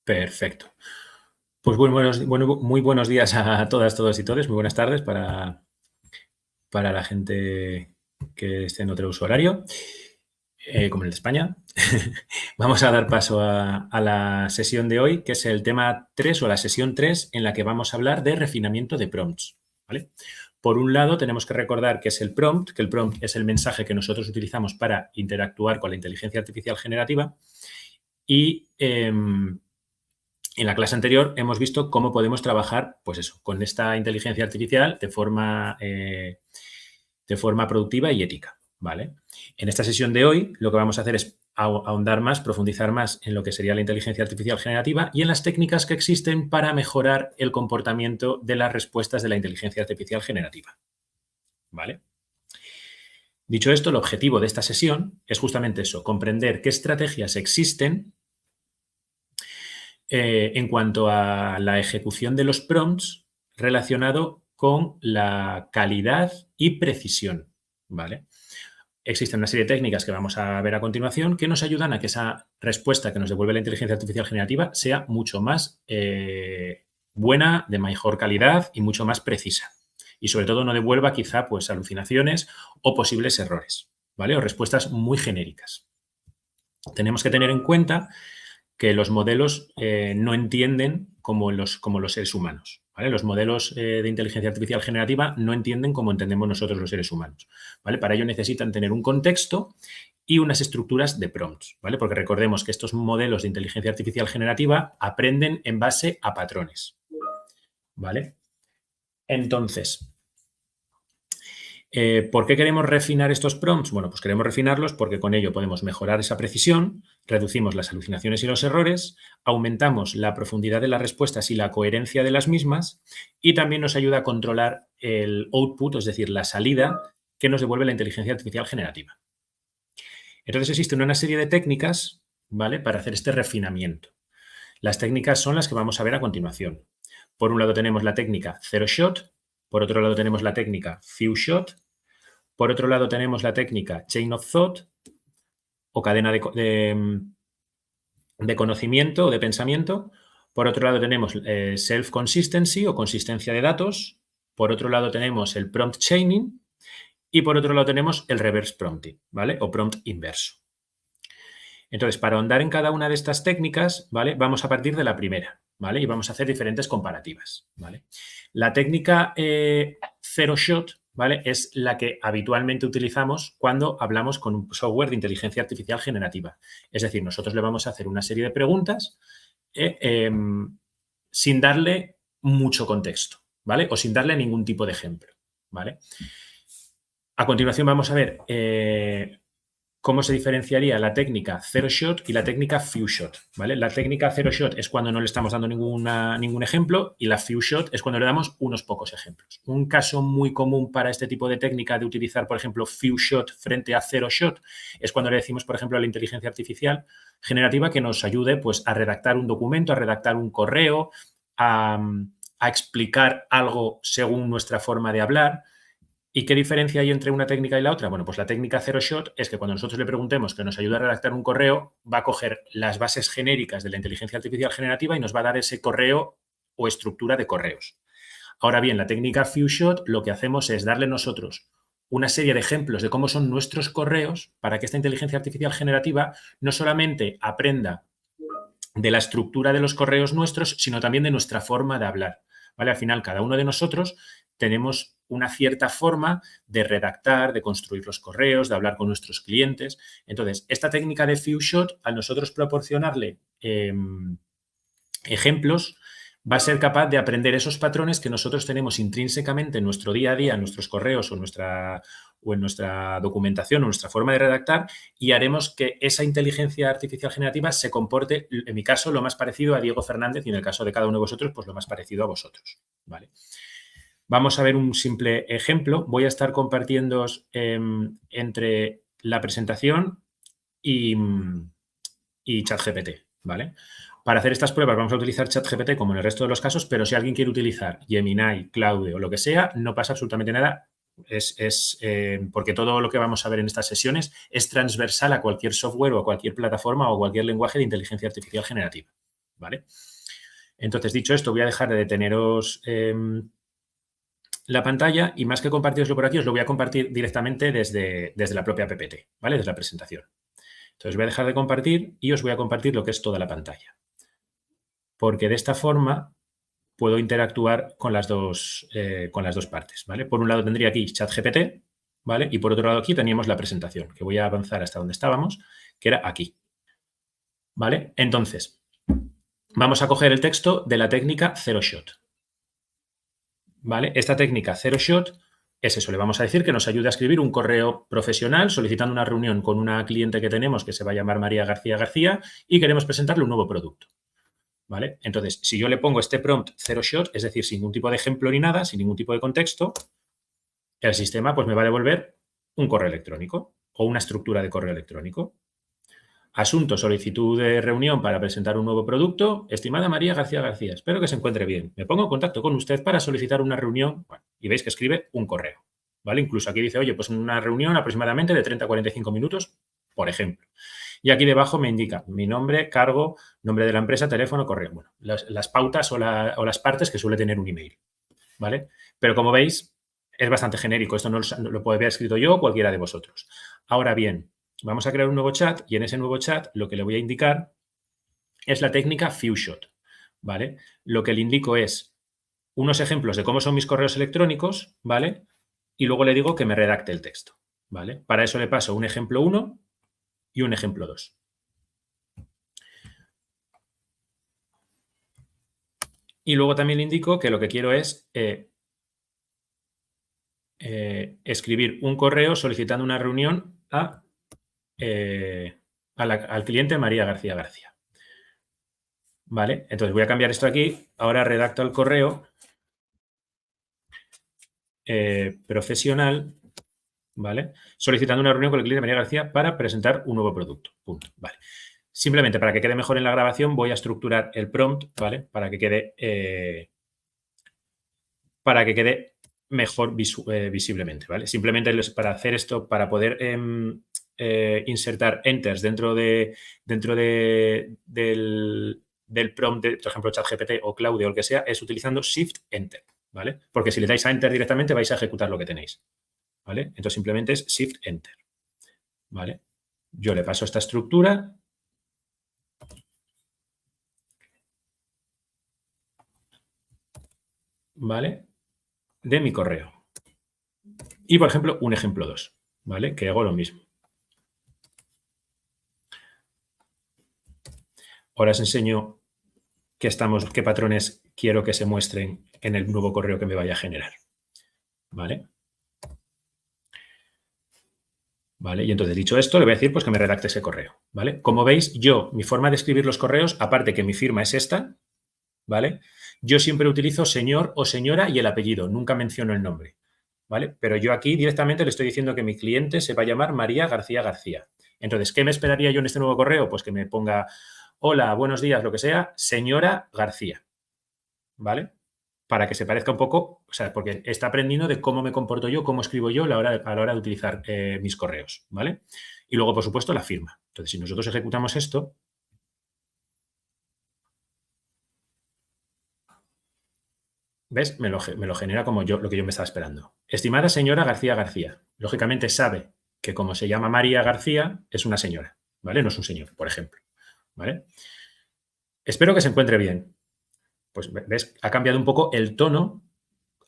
Perfecto. Pues muy buenos días a todas, todos y todes. Muy buenas tardes para la gente que esté en otro uso horario, como el de España. Vamos a dar paso a la sesión de hoy, que es el tema 3 o la sesión 3, en la que vamos a hablar de refinamiento de prompts, ¿vale? Por un lado, tenemos que recordar qué es el prompt, que el prompt es el mensaje que nosotros utilizamos para interactuar con la inteligencia artificial generativa y en la clase anterior hemos visto cómo podemos trabajar, pues eso, con esta inteligencia artificial de forma productiva y ética, ¿vale? En esta sesión de hoy lo que vamos a hacer es ahondar más, profundizar más en lo que sería la inteligencia artificial generativa y en las técnicas que existen para mejorar el comportamiento de las respuestas de la inteligencia artificial generativa, ¿vale? Dicho esto, el objetivo de esta sesión es justamente eso, comprender qué estrategias existen en cuanto a la ejecución de los prompts relacionado con la calidad y precisión, ¿vale? Existen una serie de técnicas que vamos a ver a continuación que nos ayudan a que esa respuesta que nos devuelve la inteligencia artificial generativa sea mucho más buena, de mejor calidad y mucho más precisa. Y sobre todo no devuelva quizá pues alucinaciones o posibles errores, ¿vale? O respuestas muy genéricas. Tenemos que tener en cuenta que los modelos no entienden como los seres humanos, ¿vale? Los modelos de inteligencia artificial generativa no entienden como entendemos nosotros los seres humanos, ¿vale? Para ello necesitan tener un contexto y unas estructuras de prompts, ¿vale? Porque recordemos que estos modelos de inteligencia artificial generativa aprenden en base a patrones, ¿vale? Entonces, ¿por qué queremos refinar estos prompts? Bueno, pues queremos refinarlos porque con ello podemos mejorar esa precisión, reducimos las alucinaciones y los errores, aumentamos la profundidad de las respuestas y la coherencia de las mismas y también nos ayuda a controlar el output, es decir, la salida que nos devuelve la inteligencia artificial generativa. Entonces existen una serie de técnicas, ¿vale?, para hacer este refinamiento. Las técnicas son las que vamos a ver a continuación. Por un lado tenemos la técnica Zero Shot, por otro lado tenemos la técnica Few Shot, por otro lado tenemos la técnica Chain of Thought o cadena de conocimiento o de pensamiento. Por otro lado tenemos Self-Consistency o consistencia de datos. Por otro lado tenemos el Prompt Chaining y por otro lado tenemos el Reverse Prompting, ¿vale? O Prompt Inverso. Entonces, para ahondar en cada una de estas técnicas, ¿vale?, vamos a partir de la primera, ¿vale? Y vamos a hacer diferentes comparativas, ¿vale? La técnica Zero Shot, ¿vale?, es la que habitualmente utilizamos cuando hablamos con un software de inteligencia artificial generativa. Es decir, nosotros le vamos a hacer una serie de preguntas sin darle mucho contexto, ¿vale? O sin darle ningún tipo de ejemplo, ¿vale? A continuación vamos a ver cómo se diferenciaría la técnica Zero Shot y la técnica Few Shot, ¿vale? La técnica Zero Shot es cuando no le estamos dando ningún ejemplo y la Few Shot es cuando le damos unos pocos ejemplos. Un caso muy común para este tipo de técnica de utilizar, por ejemplo, Few Shot frente a Zero Shot es cuando le decimos, por ejemplo, a la inteligencia artificial generativa que nos ayude, pues, a redactar un documento, a redactar un correo, a explicar algo según nuestra forma de hablar. ¿Y qué diferencia hay entre una técnica y la otra? Bueno, pues la técnica Zero Shot es que cuando nosotros le preguntemos que nos ayude a redactar un correo, va a coger las bases genéricas de la inteligencia artificial generativa y nos va a dar ese correo o estructura de correos. Ahora bien, la técnica Few Shot lo que hacemos es darle nosotros una serie de ejemplos de cómo son nuestros correos para que esta inteligencia artificial generativa no solamente aprenda de la estructura de los correos nuestros, sino también de nuestra forma de hablar, ¿vale? Al final, cada uno de nosotros tenemos una cierta forma de redactar, de construir los correos, de hablar con nuestros clientes. Entonces, esta técnica de Few Shot, al nosotros proporcionarle ejemplos, va a ser capaz de aprender esos patrones que nosotros tenemos intrínsecamente en nuestro día a día, en nuestros correos o en nuestra documentación o nuestra forma de redactar y haremos que esa inteligencia artificial generativa se comporte, en mi caso, lo más parecido a Diego Fernández y en el caso de cada uno de vosotros, pues lo más parecido a vosotros, ¿vale? Vamos a ver un simple ejemplo. Voy a estar compartiendo entre la presentación y ChatGPT, ¿vale? Para hacer estas pruebas vamos a utilizar ChatGPT como en el resto de los casos, pero si alguien quiere utilizar Gemini, Claude o lo que sea, no pasa absolutamente nada. Porque todo lo que vamos a ver en estas sesiones es transversal a cualquier software o a cualquier plataforma o a cualquier lenguaje de inteligencia artificial generativa, ¿vale? Entonces, dicho esto, voy a dejar de deteneros la pantalla y más que compartiroslo por aquí, os lo voy a compartir directamente desde la propia PPT, ¿vale? Desde la presentación. Entonces, voy a dejar de compartir y os voy a compartir lo que es toda la pantalla. Porque de esta forma puedo interactuar con las dos partes, ¿vale? Por un lado tendría aquí ChatGPT, ¿vale? Y por otro lado aquí teníamos la presentación, que voy a avanzar hasta donde estábamos, que era aquí, ¿vale? Entonces, vamos a coger el texto de la técnica Zero Shot, ¿vale? Esta técnica Zero Shot es eso, le vamos a decir que nos ayude a escribir un correo profesional solicitando una reunión con una cliente que tenemos que se va a llamar María García García y queremos presentarle un nuevo producto. ¿Vale? Entonces, si yo le pongo este prompt Zero Shot, es decir, sin ningún tipo de ejemplo ni nada, sin ningún tipo de contexto, el sistema pues me va a devolver un correo electrónico o una estructura de correo electrónico. Asunto, solicitud de reunión para presentar un nuevo producto. Estimada María García García, espero que se encuentre bien. Me pongo en contacto con usted para solicitar una reunión. Bueno, y veis que escribe un correo. ¿Vale? Incluso aquí dice, oye, pues una reunión aproximadamente de 30 a 45 minutos, por ejemplo. Y aquí debajo me indica mi nombre, cargo, nombre de la empresa, teléfono, correo. Bueno, las pautas o las partes que suele tener un email, ¿vale? Pero como veis, es bastante genérico. Esto no lo puede haber escrito yo o cualquiera de vosotros. Ahora bien, vamos a crear un nuevo chat y en ese nuevo chat lo que le voy a indicar es la técnica Few Shot, ¿vale? Lo que le indico es unos ejemplos de cómo son mis correos electrónicos, ¿vale? Y luego le digo que me redacte el texto, ¿vale? Para eso le paso un ejemplo 1 y un ejemplo 2. Y luego también le indico que lo que quiero es escribir un correo solicitando una reunión al cliente María García García. ¿Vale? Entonces voy a cambiar esto aquí. Ahora redacto el correo profesional, ¿vale? Solicitando una reunión con el cliente María García para presentar un nuevo producto. Punto. Vale. Simplemente para que quede mejor en la grabación voy a estructurar el prompt, ¿vale? Para que quede mejor visiblemente, ¿vale? Simplemente para hacer esto, para poder insertar enters dentro del prompt de, por ejemplo, ChatGPT o Claude o el que sea, es utilizando Shift-Enter, ¿vale? Porque si le dais a Enter directamente vais a ejecutar lo que tenéis, ¿vale? Entonces simplemente es Shift-Enter, ¿vale? Yo le paso esta estructura. ¿Vale? De mi correo. Y, por ejemplo, un ejemplo 2, ¿vale? Que hago lo mismo. Ahora os enseño qué patrones quiero que se muestren en el nuevo correo que me vaya a generar, ¿vale? ¿Vale? Y entonces, dicho esto, le voy a decir pues, que me redacte ese correo, ¿vale? Como veis, mi forma de escribir los correos, aparte que mi firma es esta, ¿vale? Yo siempre utilizo señor o señora y el apellido, nunca menciono el nombre, ¿vale? Pero yo aquí directamente le estoy diciendo que mi cliente se va a llamar María García García. Entonces, ¿qué me esperaría yo en este nuevo correo? Pues que me ponga, hola, buenos días, lo que sea, señora García, ¿vale? Para que se parezca un poco, o sea, porque está aprendiendo de cómo me comporto yo, cómo escribo yo a la hora de utilizar mis correos, ¿vale? Y luego, por supuesto, la firma. Entonces, si nosotros ejecutamos esto, ¿ves? Me lo genera como lo que yo me estaba esperando. Estimada señora García García. Lógicamente sabe que como se llama María García, es una señora, ¿vale? No es un señor, por ejemplo, ¿vale? Espero que se encuentre bien. Pues, ¿ves? Ha cambiado un poco el tono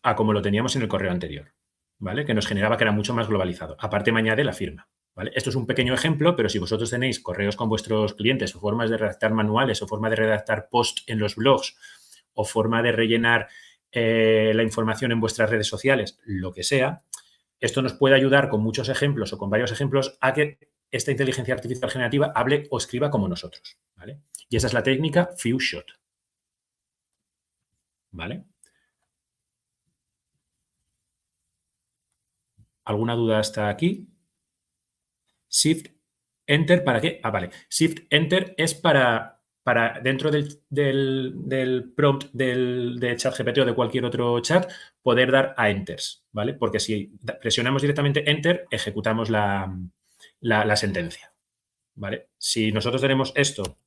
a como lo teníamos en el correo anterior, ¿vale? Que nos generaba que era mucho más globalizado. Aparte me añade la firma, ¿vale? Esto es un pequeño ejemplo, pero si vosotros tenéis correos con vuestros clientes o formas de redactar manuales o forma de redactar post en los blogs o forma de rellenar la información en vuestras redes sociales, lo que sea, esto nos puede ayudar con muchos ejemplos o con varios ejemplos a que esta inteligencia artificial generativa hable o escriba como nosotros, ¿vale? Y esa es la técnica Few Shot, ¿vale? ¿Alguna duda hasta aquí? Shift Enter, ¿para qué? Ah, vale. Shift Enter es para dentro del prompt de ChatGPT o de cualquier otro chat, poder dar a Enters, ¿vale? Porque si presionamos directamente Enter, ejecutamos la sentencia, ¿vale? Si nosotros tenemos esto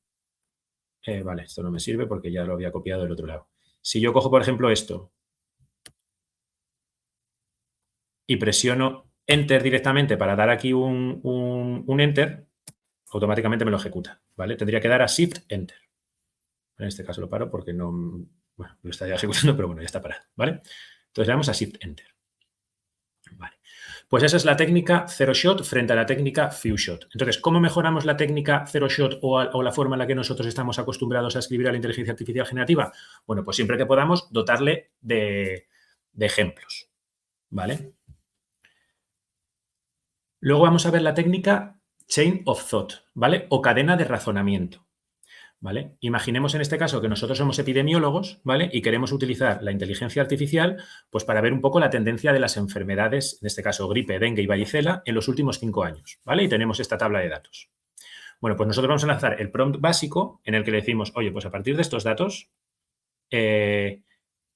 Vale, esto no me sirve porque ya lo había copiado del otro lado. Si yo cojo, por ejemplo, esto y presiono Enter directamente para dar aquí un Enter, automáticamente me lo ejecuta, ¿vale? Tendría que dar a Shift Enter. En este caso lo paro porque no... Bueno, lo estaría ejecutando, pero bueno, ya está parado, ¿vale? Entonces le damos a Shift Enter. Vale. Pues esa es la técnica Zero Shot frente a la técnica Few Shot. Entonces, ¿cómo mejoramos la técnica Zero Shot o la forma en la que nosotros estamos acostumbrados a escribir a la inteligencia artificial generativa? Bueno, pues siempre que podamos dotarle de ejemplos, ¿vale? Luego vamos a ver la técnica Chain of Thought, ¿vale? O cadena de razonamiento, ¿vale? Imaginemos en este caso que nosotros somos epidemiólogos, ¿vale? Y queremos utilizar la inteligencia artificial pues para ver un poco la tendencia de las enfermedades, en este caso gripe, dengue y varicela, en los últimos 5 años, ¿vale? Y tenemos esta tabla de datos. Bueno, pues nosotros vamos a lanzar el prompt básico en el que le decimos, oye, pues a partir de estos datos,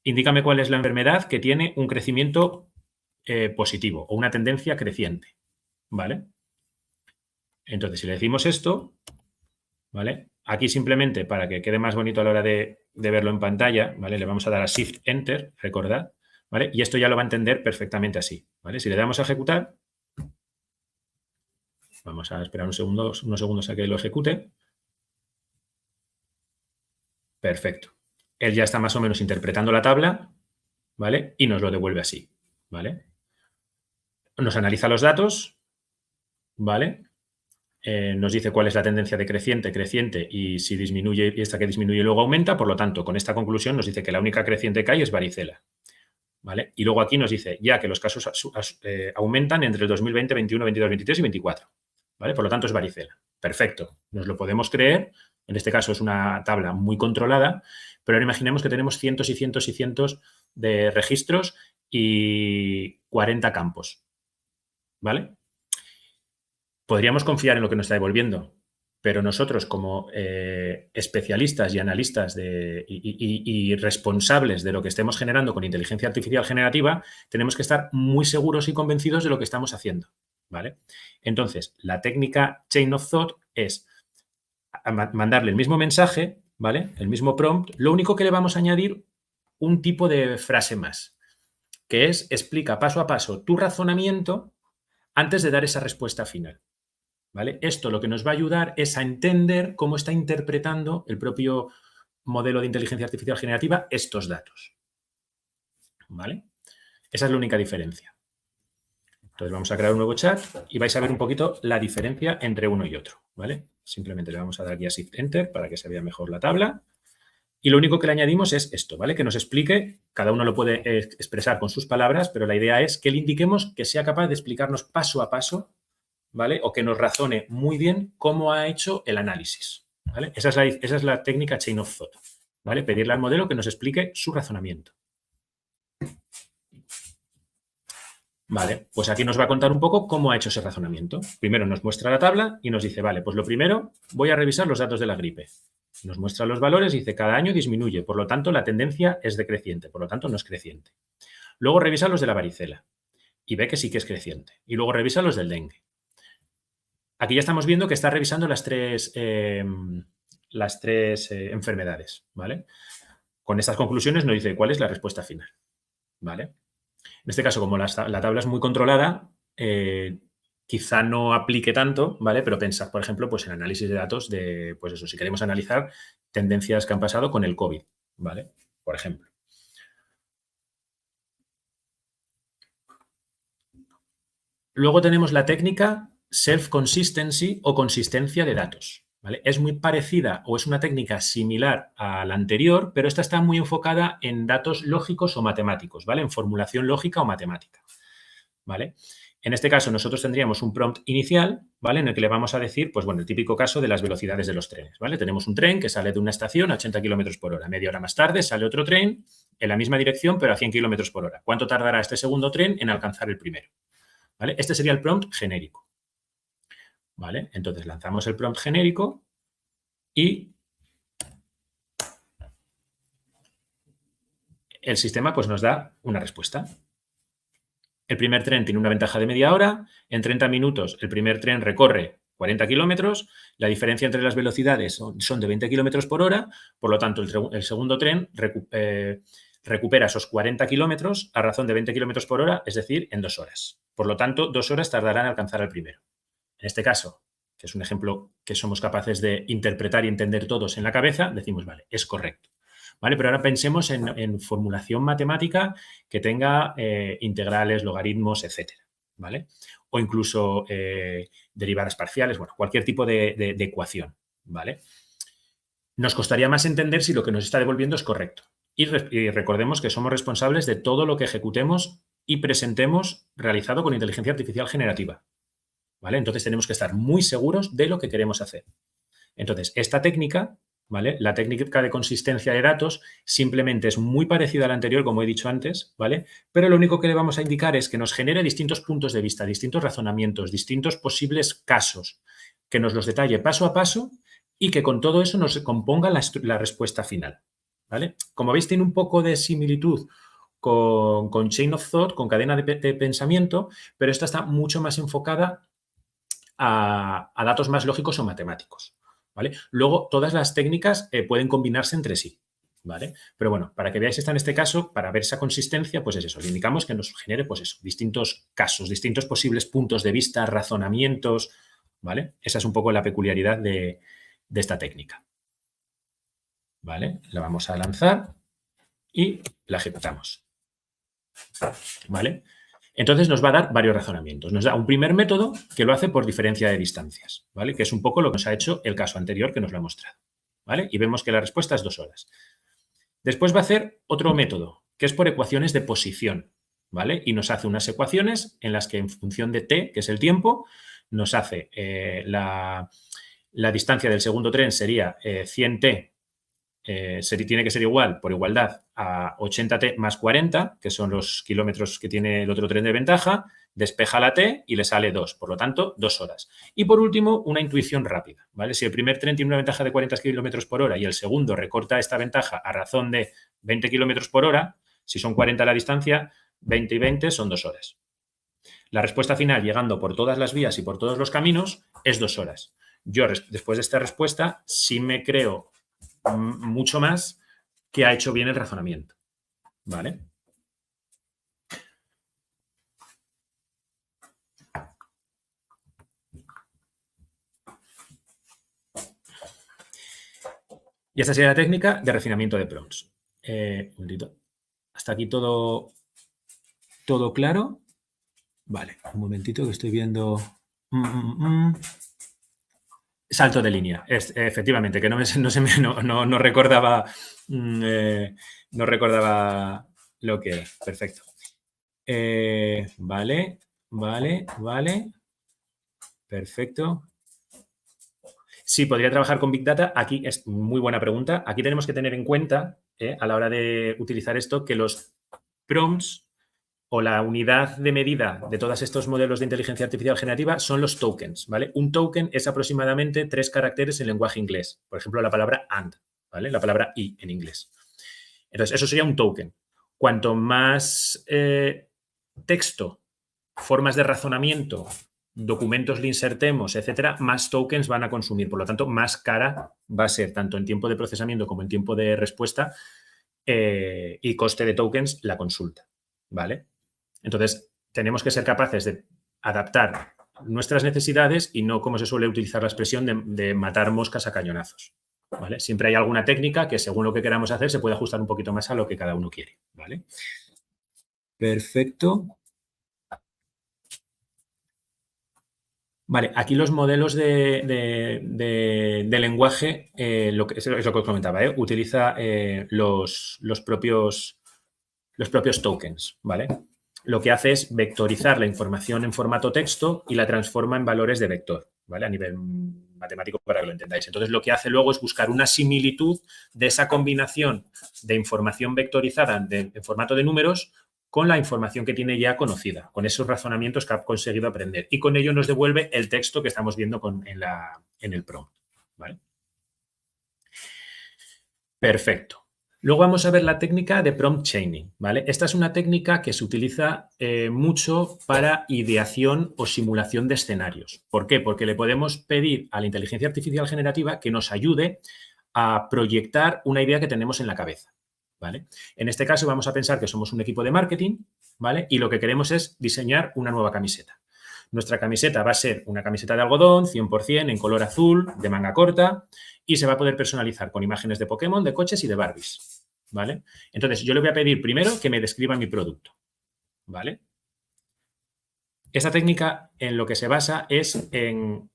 indícame cuál es la enfermedad que tiene un crecimiento positivo o una tendencia creciente, ¿vale? Entonces, si le decimos esto, ¿vale? Aquí simplemente para que quede más bonito a la hora de verlo en pantalla, ¿vale? Le vamos a dar a Shift Enter, recordad, ¿vale? Y esto ya lo va a entender perfectamente así, ¿vale? Si le damos a ejecutar, vamos a esperar unos segundos a que lo ejecute. Perfecto. Él ya está más o menos interpretando la tabla, ¿vale? Y nos lo devuelve así, ¿vale? Nos analiza los datos, ¿vale? Nos dice cuál es la tendencia de creciente y si disminuye y esta que disminuye luego aumenta. Por lo tanto, con esta conclusión nos dice que la única creciente que hay es varicela, ¿vale? Y luego aquí nos dice ya que los casos aumentan entre el 2020, 21, 22, 23 y 24, ¿vale? Por lo tanto, es varicela. Perfecto. Nos lo podemos creer. En este caso es una tabla muy controlada, pero ahora imaginemos que tenemos cientos y cientos y cientos de registros y 40 campos, ¿vale? Podríamos confiar en lo que nos está devolviendo, pero nosotros como especialistas y analistas y responsables de lo que estemos generando con inteligencia artificial generativa, tenemos que estar muy seguros y convencidos de lo que estamos haciendo, ¿vale? Entonces, la técnica Chain of Thought es mandarle el mismo mensaje, ¿vale? El mismo prompt, lo único que le vamos a añadir un tipo de frase más, que es explica paso a paso tu razonamiento antes de dar esa respuesta final, ¿vale? Esto lo que nos va a ayudar es a entender cómo está interpretando el propio modelo de inteligencia artificial generativa estos datos, ¿vale? Esa es la única diferencia. Entonces vamos a crear un nuevo chat y vais a ver un poquito la diferencia entre uno y otro, ¿vale? Simplemente le vamos a dar aquí a Shift Enter para que se vea mejor la tabla. Y lo único que le añadimos es esto, ¿vale? Que nos explique, cada uno lo puede expresar con sus palabras, pero la idea es que le indiquemos que sea capaz de explicarnos paso a paso, ¿vale? O que nos razone muy bien cómo ha hecho el análisis, ¿vale? Esa es la técnica Chain of Thought, ¿vale? Pedirle al modelo que nos explique su razonamiento. Vale, pues aquí nos va a contar un poco cómo ha hecho ese razonamiento. Primero nos muestra la tabla y nos dice, vale, pues lo primero voy a revisar los datos de la gripe. Nos muestra los valores y dice, cada año disminuye, por lo tanto la tendencia es decreciente, por lo tanto no es creciente. Luego revisa los de la varicela y ve que sí que es creciente. Y luego revisa los del dengue. Aquí ya estamos viendo que está revisando las tres enfermedades, ¿vale? Con estas conclusiones nos dice cuál es la respuesta final, ¿vale? En este caso, como la tabla es muy controlada, quizá no aplique tanto, ¿vale? Pero pensad, por ejemplo, pues en análisis de datos de, pues eso, si queremos analizar tendencias que han pasado con el COVID, ¿vale? Por ejemplo. Luego tenemos la técnica self-consistency o consistencia de datos, ¿vale? Es muy parecida o es una técnica similar a la anterior, pero esta está muy enfocada en datos lógicos o matemáticos, ¿vale? En formulación lógica o matemática, ¿vale? En este caso, nosotros tendríamos un prompt inicial, ¿vale? En el que le vamos a decir, pues bueno, el típico caso de las velocidades de los trenes, ¿vale? Tenemos un tren que sale de una estación a 80 kilómetros por hora. Media hora más tarde sale otro tren en la misma dirección, pero a 100 kilómetros por hora. ¿Cuánto tardará este segundo tren en alcanzar el primero? ¿Vale? Este sería el prompt genérico, ¿vale? Entonces lanzamos el prompt genérico y el sistema pues nos da una respuesta. El primer tren tiene una ventaja de media hora. En 30 minutos el primer tren recorre 40 kilómetros, la diferencia entre las velocidades son de 20 kilómetros por hora, por lo tanto, el segundo tren recupera esos 40 kilómetros a razón de 20 kilómetros por hora, es decir, en 2 horas. Por lo tanto, 2 horas tardará en alcanzar al primero. En este caso, que es un ejemplo que somos capaces de interpretar y entender todos en la cabeza, decimos, vale, es correcto. ¿Vale? Pero ahora pensemos en formulación matemática que tenga integrales, logaritmos, etcétera. ¿Vale? O incluso derivadas parciales, bueno, cualquier tipo de ecuación. ¿Vale? Nos costaría más entender si lo que nos está devolviendo es correcto. Y recordemos que somos responsables de todo lo que ejecutemos y presentemos realizado con inteligencia artificial generativa. ¿Vale? Entonces tenemos que estar muy seguros de lo que queremos hacer. Entonces, esta técnica, ¿vale? La técnica de consistencia de datos simplemente es muy parecida a la anterior, como he dicho antes, ¿vale? Pero lo único que le vamos a indicar es que nos genere distintos puntos de vista, distintos razonamientos, distintos posibles casos, que nos los detalle paso a paso y que con todo eso nos componga la respuesta final, ¿vale? Como veis, tiene un poco de similitud con Chain of Thought, con cadena de pensamiento, pero esta está mucho más enfocada a datos más lógicos o matemáticos, ¿vale? Luego, todas las técnicas pueden combinarse entre sí, ¿vale? Pero bueno, para que veáis esta en este caso, para ver esa consistencia, pues es eso, le indicamos que nos genere, pues eso, distintos casos, distintos posibles puntos de vista, razonamientos, ¿vale? Esa es un poco la peculiaridad de esta técnica, ¿vale? La vamos a lanzar y la ejecutamos, ¿vale? Entonces nos va a dar varios razonamientos. Nos da un primer método que lo hace por diferencia de distancias, ¿vale? Que es un poco lo que nos ha hecho el caso anterior que nos lo ha mostrado, ¿vale? Y vemos que la respuesta es 2 horas. Después va a hacer otro método, que es por ecuaciones de posición, ¿vale? Y nos hace unas ecuaciones en las que en función de t, que es el tiempo, nos hace la distancia del segundo tren sería 100t, tiene que ser igual, por igualdad, a 80t más 40, que son los kilómetros que tiene el otro tren de ventaja, despeja la t y le sale 2, por lo tanto, 2 horas. Y por último, una intuición rápida, ¿vale? Si el primer tren tiene una ventaja de 40 kilómetros por hora y el segundo recorta esta ventaja a razón de 20 kilómetros por hora, si son 40 la distancia, 20 y 20 son 2 horas. La respuesta final, llegando por todas las vías y por todos los caminos, es 2 horas. Yo, después de esta respuesta, sí me creo mucho más que ha hecho bien el razonamiento, ¿vale? Y esta sería la técnica de refinamiento de prompts. Un momentito. Hasta aquí todo claro. Vale, un momentito que estoy viendo. Salto de línea, efectivamente, que no recordaba no recordaba lo que era. Perfecto. Vale. Perfecto. Sí, podría trabajar con Big Data. Aquí es muy buena pregunta. Aquí tenemos que tener en cuenta, a la hora de utilizar esto, que los prompts o la unidad de medida de todos estos modelos de inteligencia artificial generativa son los tokens, ¿vale? Un token es aproximadamente 3 caracteres en lenguaje inglés. Por ejemplo, la palabra and, ¿vale? La palabra y en inglés. Entonces, eso sería un token. Cuanto más texto, formas de razonamiento, documentos le insertemos, etcétera, más tokens van a consumir. Por lo tanto, más cara va a ser tanto en tiempo de procesamiento como en tiempo de respuesta y coste de tokens la consulta, ¿vale? Entonces, tenemos que ser capaces de adaptar nuestras necesidades y no, como se suele utilizar la expresión, de matar moscas a cañonazos, ¿vale? Siempre hay alguna técnica que, según lo que queramos hacer, se puede ajustar un poquito más a lo que cada uno quiere, ¿vale? Perfecto. Vale, aquí los modelos de lenguaje, es lo que os comentaba, utiliza los propios tokens, ¿vale? Lo que hace es vectorizar la información en formato texto y la transforma en valores de vector, ¿vale? A nivel matemático, para que lo entendáis. Entonces, lo que hace luego es buscar una similitud de esa combinación de información vectorizada en formato de números con la información que tiene ya conocida, con esos razonamientos que ha conseguido aprender. Y con ello nos devuelve el texto que estamos viendo en el prompt, ¿vale? Perfecto. Luego vamos a ver la técnica de prompt chaining, ¿vale? Esta es una técnica que se utiliza mucho para ideación o simulación de escenarios. ¿Por qué? Porque le podemos pedir a la inteligencia artificial generativa que nos ayude a proyectar una idea que tenemos en la cabeza, ¿vale? En este caso vamos a pensar que somos un equipo de marketing, ¿vale? Y lo que queremos es diseñar una nueva camiseta. Nuestra camiseta va a ser una camiseta de algodón, 100% en color azul, de manga corta, y se va a poder personalizar con imágenes de Pokémon, de coches y de Barbies, ¿vale? Entonces, yo le voy a pedir primero que me describa mi producto, ¿vale? Esta técnica en lo que se basa es en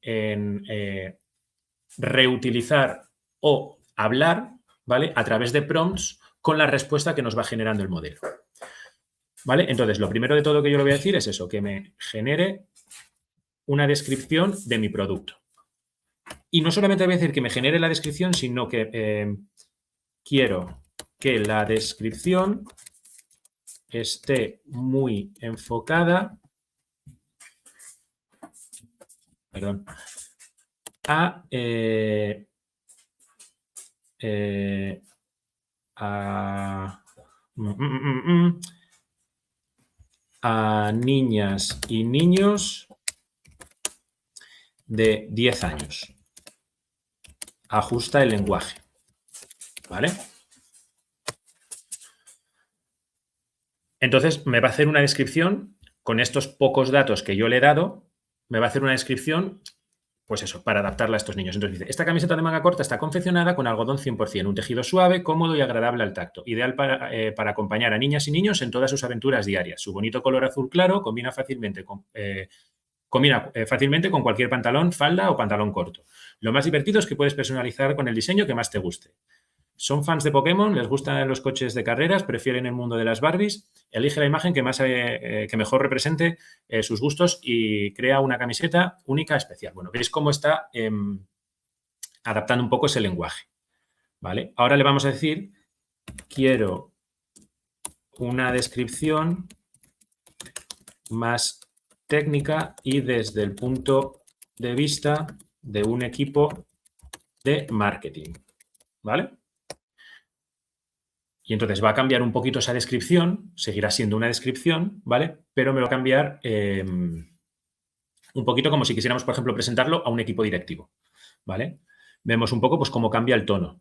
reutilizar o hablar, ¿vale? A través de prompts con la respuesta que nos va generando el modelo, ¿vale? Entonces, lo primero de todo que yo le voy a decir es eso, que me genere una descripción de mi producto. Y no solamente voy a decir que me genere la descripción, sino que quiero que la descripción esté muy enfocada, perdón, a niñas y niños de 10 años. Ajusta el lenguaje, ¿vale? Entonces, me va a hacer una descripción con estos pocos datos que yo le he dado, me va a hacer una descripción, pues eso, para adaptarla a estos niños. Entonces dice, esta camiseta de manga corta está confeccionada con algodón 100%, un tejido suave, cómodo y agradable al tacto, ideal para acompañar a niñas y niños en todas sus aventuras diarias. Su bonito color azul claro combina fácilmente con cualquier pantalón, falda o pantalón corto. Lo más divertido es que puedes personalizar con el diseño que más te guste. ¿Son fans de Pokémon? ¿Les gustan los coches de carreras? ¿Prefieren el mundo de las Barbies? Elige la imagen que mejor represente sus gustos y crea una camiseta única, especial. Bueno, veis cómo está adaptando un poco ese lenguaje, ¿vale? Ahora le vamos a decir, quiero una descripción más técnica y desde el punto de vista de un equipo de marketing, ¿vale? Y entonces va a cambiar un poquito esa descripción, seguirá siendo una descripción, ¿vale? Pero me va a cambiar un poquito como si quisiéramos, por ejemplo, presentarlo a un equipo directivo, ¿vale? Vemos un poco pues cómo cambia el tono,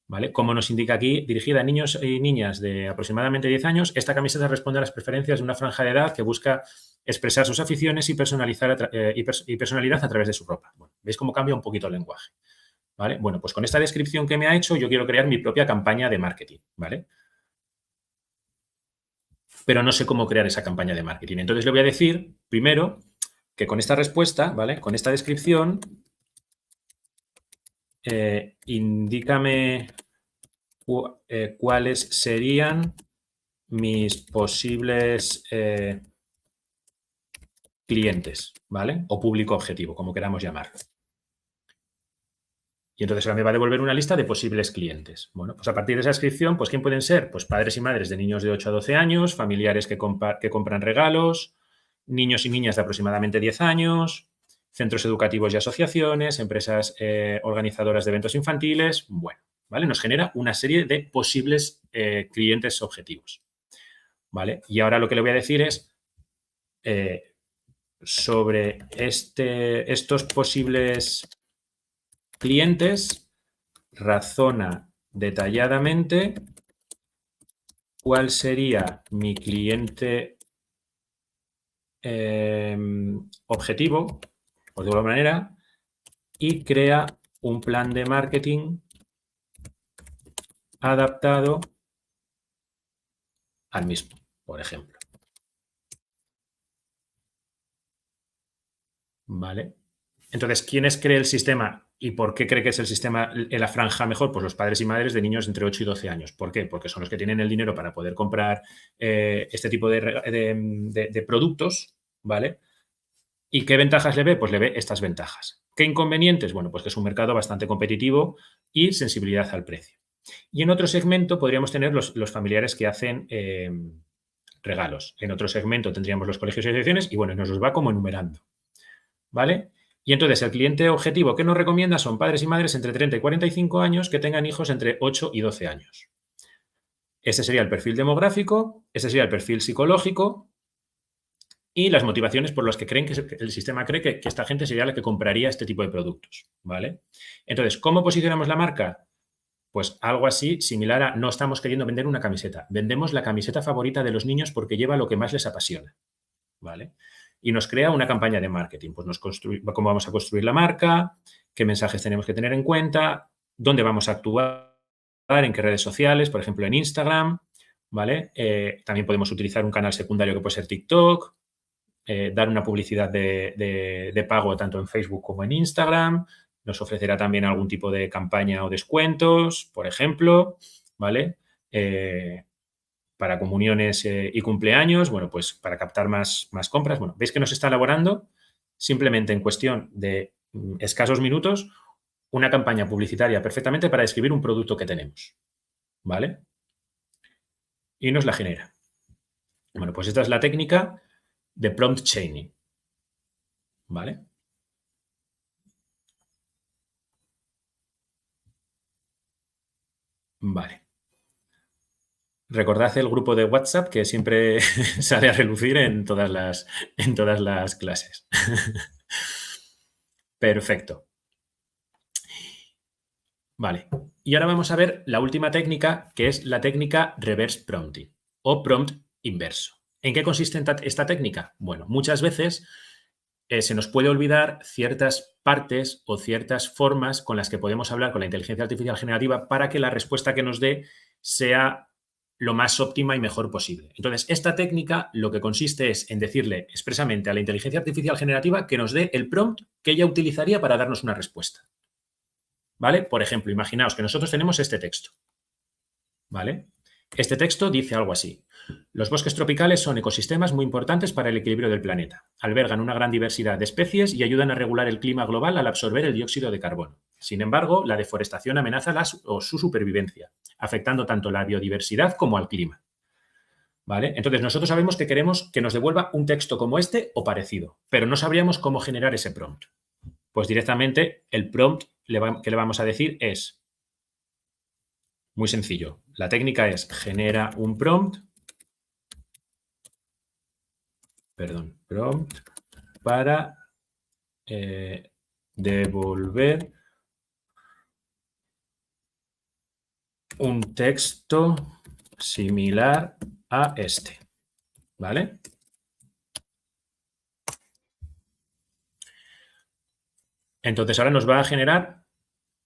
¿vale? Como nos indica aquí, dirigida a niños y niñas de aproximadamente 10 años, esta camiseta responde a las preferencias de una franja de edad que busca expresar sus aficiones y personalidad a través de su ropa. Bueno, ¿veis cómo cambia un poquito el lenguaje? ¿Vale? Bueno, pues con esta descripción que me ha hecho, yo quiero crear mi propia campaña de marketing, ¿vale? Pero no sé cómo crear esa campaña de marketing. Entonces le voy a decir, primero, que con esta respuesta, ¿vale? Con esta descripción, indícame cuáles serían mis posibles clientes, ¿vale? O público objetivo, como queramos llamarlo. Y entonces ahora me va a devolver una lista de posibles clientes. Bueno, pues a partir de esa descripción, pues ¿quién pueden ser? Pues padres y madres de niños de 8 a 12 años, familiares que compran regalos, niños y niñas de aproximadamente 10 años, centros educativos y asociaciones, empresas organizadoras de eventos infantiles. Bueno, ¿vale? Nos genera una serie de posibles clientes objetivos, ¿vale? Y ahora lo que le voy a decir es sobre estos posibles clientes, razona detalladamente cuál sería mi cliente objetivo, por de alguna manera, y crea un plan de marketing adaptado al mismo, por ejemplo. ¿Vale? Entonces, ¿quiénes cree el sistema y por qué cree que es el sistema en la franja mejor? Pues los padres y madres de niños entre 8 y 12 años. ¿Por qué? Porque son los que tienen el dinero para poder comprar este tipo de productos, ¿vale? ¿Y qué ventajas le ve? Pues le ve estas ventajas. ¿Qué inconvenientes? Bueno, pues que es un mercado bastante competitivo y sensibilidad al precio. Y en otro segmento podríamos tener los familiares que hacen regalos. En otro segmento tendríamos los colegios y asociaciones y bueno, nos los va como enumerando, ¿vale? Y entonces el cliente objetivo que nos recomienda son padres y madres entre 30 y 45 años que tengan hijos entre 8 y 12 años, Ese sería el perfil demográfico, ese sería el perfil psicológico y las motivaciones por las que creen que el sistema cree que esta gente sería la que compraría este tipo de productos, ¿vale? Entonces, ¿cómo posicionamos la marca? Pues algo así, similar a no estamos queriendo vender una camiseta, vendemos la camiseta favorita de los niños porque lleva lo que más les apasiona, ¿vale? Y nos crea una campaña de marketing, pues cómo vamos a construir la marca, qué mensajes tenemos que tener en cuenta, dónde vamos a actuar, en qué redes sociales, por ejemplo, en Instagram, ¿vale? También podemos utilizar un canal secundario que puede ser TikTok, dar una publicidad de pago tanto en Facebook como en Instagram. Nos ofrecerá también algún tipo de campaña o descuentos, por ejemplo, ¿vale? Para comuniones y cumpleaños, bueno, pues para captar más compras. Bueno, veis que nos está elaborando simplemente en cuestión de escasos minutos una campaña publicitaria perfectamente para describir un producto que tenemos, ¿vale? Y nos la genera. Bueno, pues esta es la técnica de prompt chaining, ¿vale? Vale. Recordad el grupo de WhatsApp que siempre sale a relucir en todas las clases. Perfecto. Vale. Y ahora vamos a ver la última técnica, que es la técnica reverse prompting o prompt inverso. ¿En qué consiste esta técnica? Bueno, muchas veces se nos puede olvidar ciertas partes o ciertas formas con las que podemos hablar con la inteligencia artificial generativa para que la respuesta que nos dé sea lo más óptima y mejor posible. Entonces, esta técnica lo que consiste es en decirle expresamente a la inteligencia artificial generativa que nos dé el prompt que ella utilizaría para darnos una respuesta. ¿Vale? Por ejemplo, imaginaos que nosotros tenemos este texto. ¿Vale? Este texto dice algo así. Los bosques tropicales son ecosistemas muy importantes para el equilibrio del planeta. Albergan una gran diversidad de especies y ayudan a regular el clima global al absorber el dióxido de carbono. Sin embargo, la deforestación amenaza su supervivencia, afectando tanto la biodiversidad como al clima. ¿Vale? Entonces, nosotros sabemos que queremos que nos devuelva un texto como este o parecido, pero no sabríamos cómo generar ese prompt. Pues directamente el prompt que le vamos a decir es muy sencillo. La técnica es genera un prompt para devolver un texto similar a este, ¿vale? Entonces ahora nos va a generar,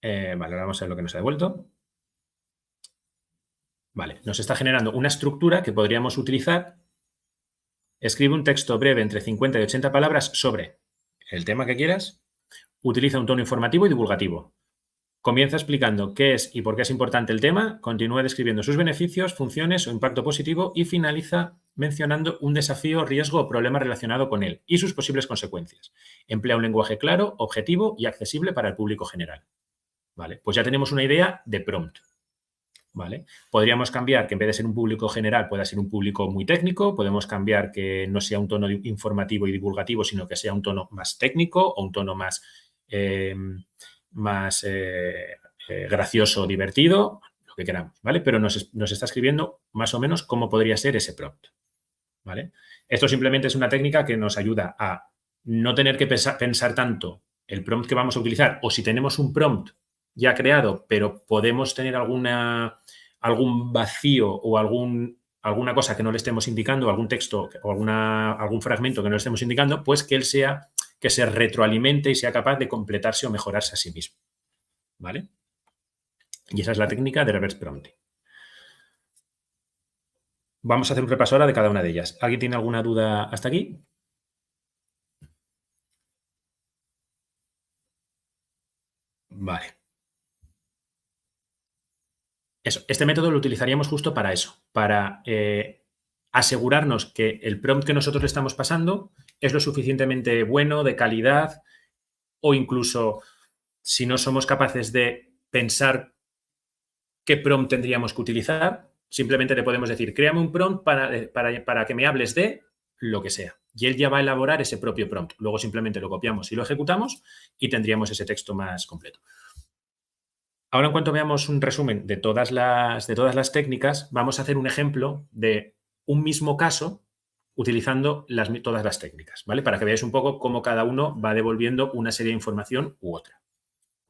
vale, ahora vamos a ver lo que nos ha devuelto. Vale, nos está generando una estructura que podríamos utilizar. Escribe un texto breve entre 50 y 80 palabras sobre el tema que quieras. Utiliza un tono informativo y divulgativo. Comienza explicando qué es y por qué es importante el tema, continúa describiendo sus beneficios, funciones o impacto positivo y finaliza mencionando un desafío, riesgo o problema relacionado con él y sus posibles consecuencias. Emplea un lenguaje claro, objetivo y accesible para el público general. ¿Vale? Pues ya tenemos una idea de prompt. ¿Vale? Podríamos cambiar que en vez de ser un público general pueda ser un público muy técnico, podemos cambiar que no sea un tono informativo y divulgativo, sino que sea un tono más técnico o un tono más gracioso, divertido, lo que queramos, ¿vale? Pero nos está escribiendo más o menos cómo podría ser ese prompt, ¿vale? Esto simplemente es una técnica que nos ayuda a no tener que pensar tanto el prompt que vamos a utilizar, o si tenemos un prompt ya creado, pero podemos tener algún vacío o alguna cosa que no le estemos indicando, algún texto o algún fragmento que no le estemos indicando, pues que él que se retroalimente y sea capaz de completarse o mejorarse a sí mismo. ¿Vale? Y esa es la técnica de reverse prompting. Vamos a hacer un repaso ahora de cada una de ellas. ¿Alguien tiene alguna duda hasta aquí? Vale. Eso, este método lo utilizaríamos justo para eso, para asegurarnos que el prompt que nosotros le estamos pasando es lo suficientemente bueno, de calidad, o incluso si no somos capaces de pensar qué prompt tendríamos que utilizar, simplemente le podemos decir, créame un prompt para que me hables de lo que sea. Y él ya va a elaborar ese propio prompt. Luego simplemente lo copiamos y lo ejecutamos y tendríamos ese texto más completo. Ahora, en cuanto veamos un resumen de todas las técnicas, vamos a hacer un ejemplo de un mismo caso utilizando todas las técnicas, ¿vale? Para que veáis un poco cómo cada uno va devolviendo una serie de información u otra,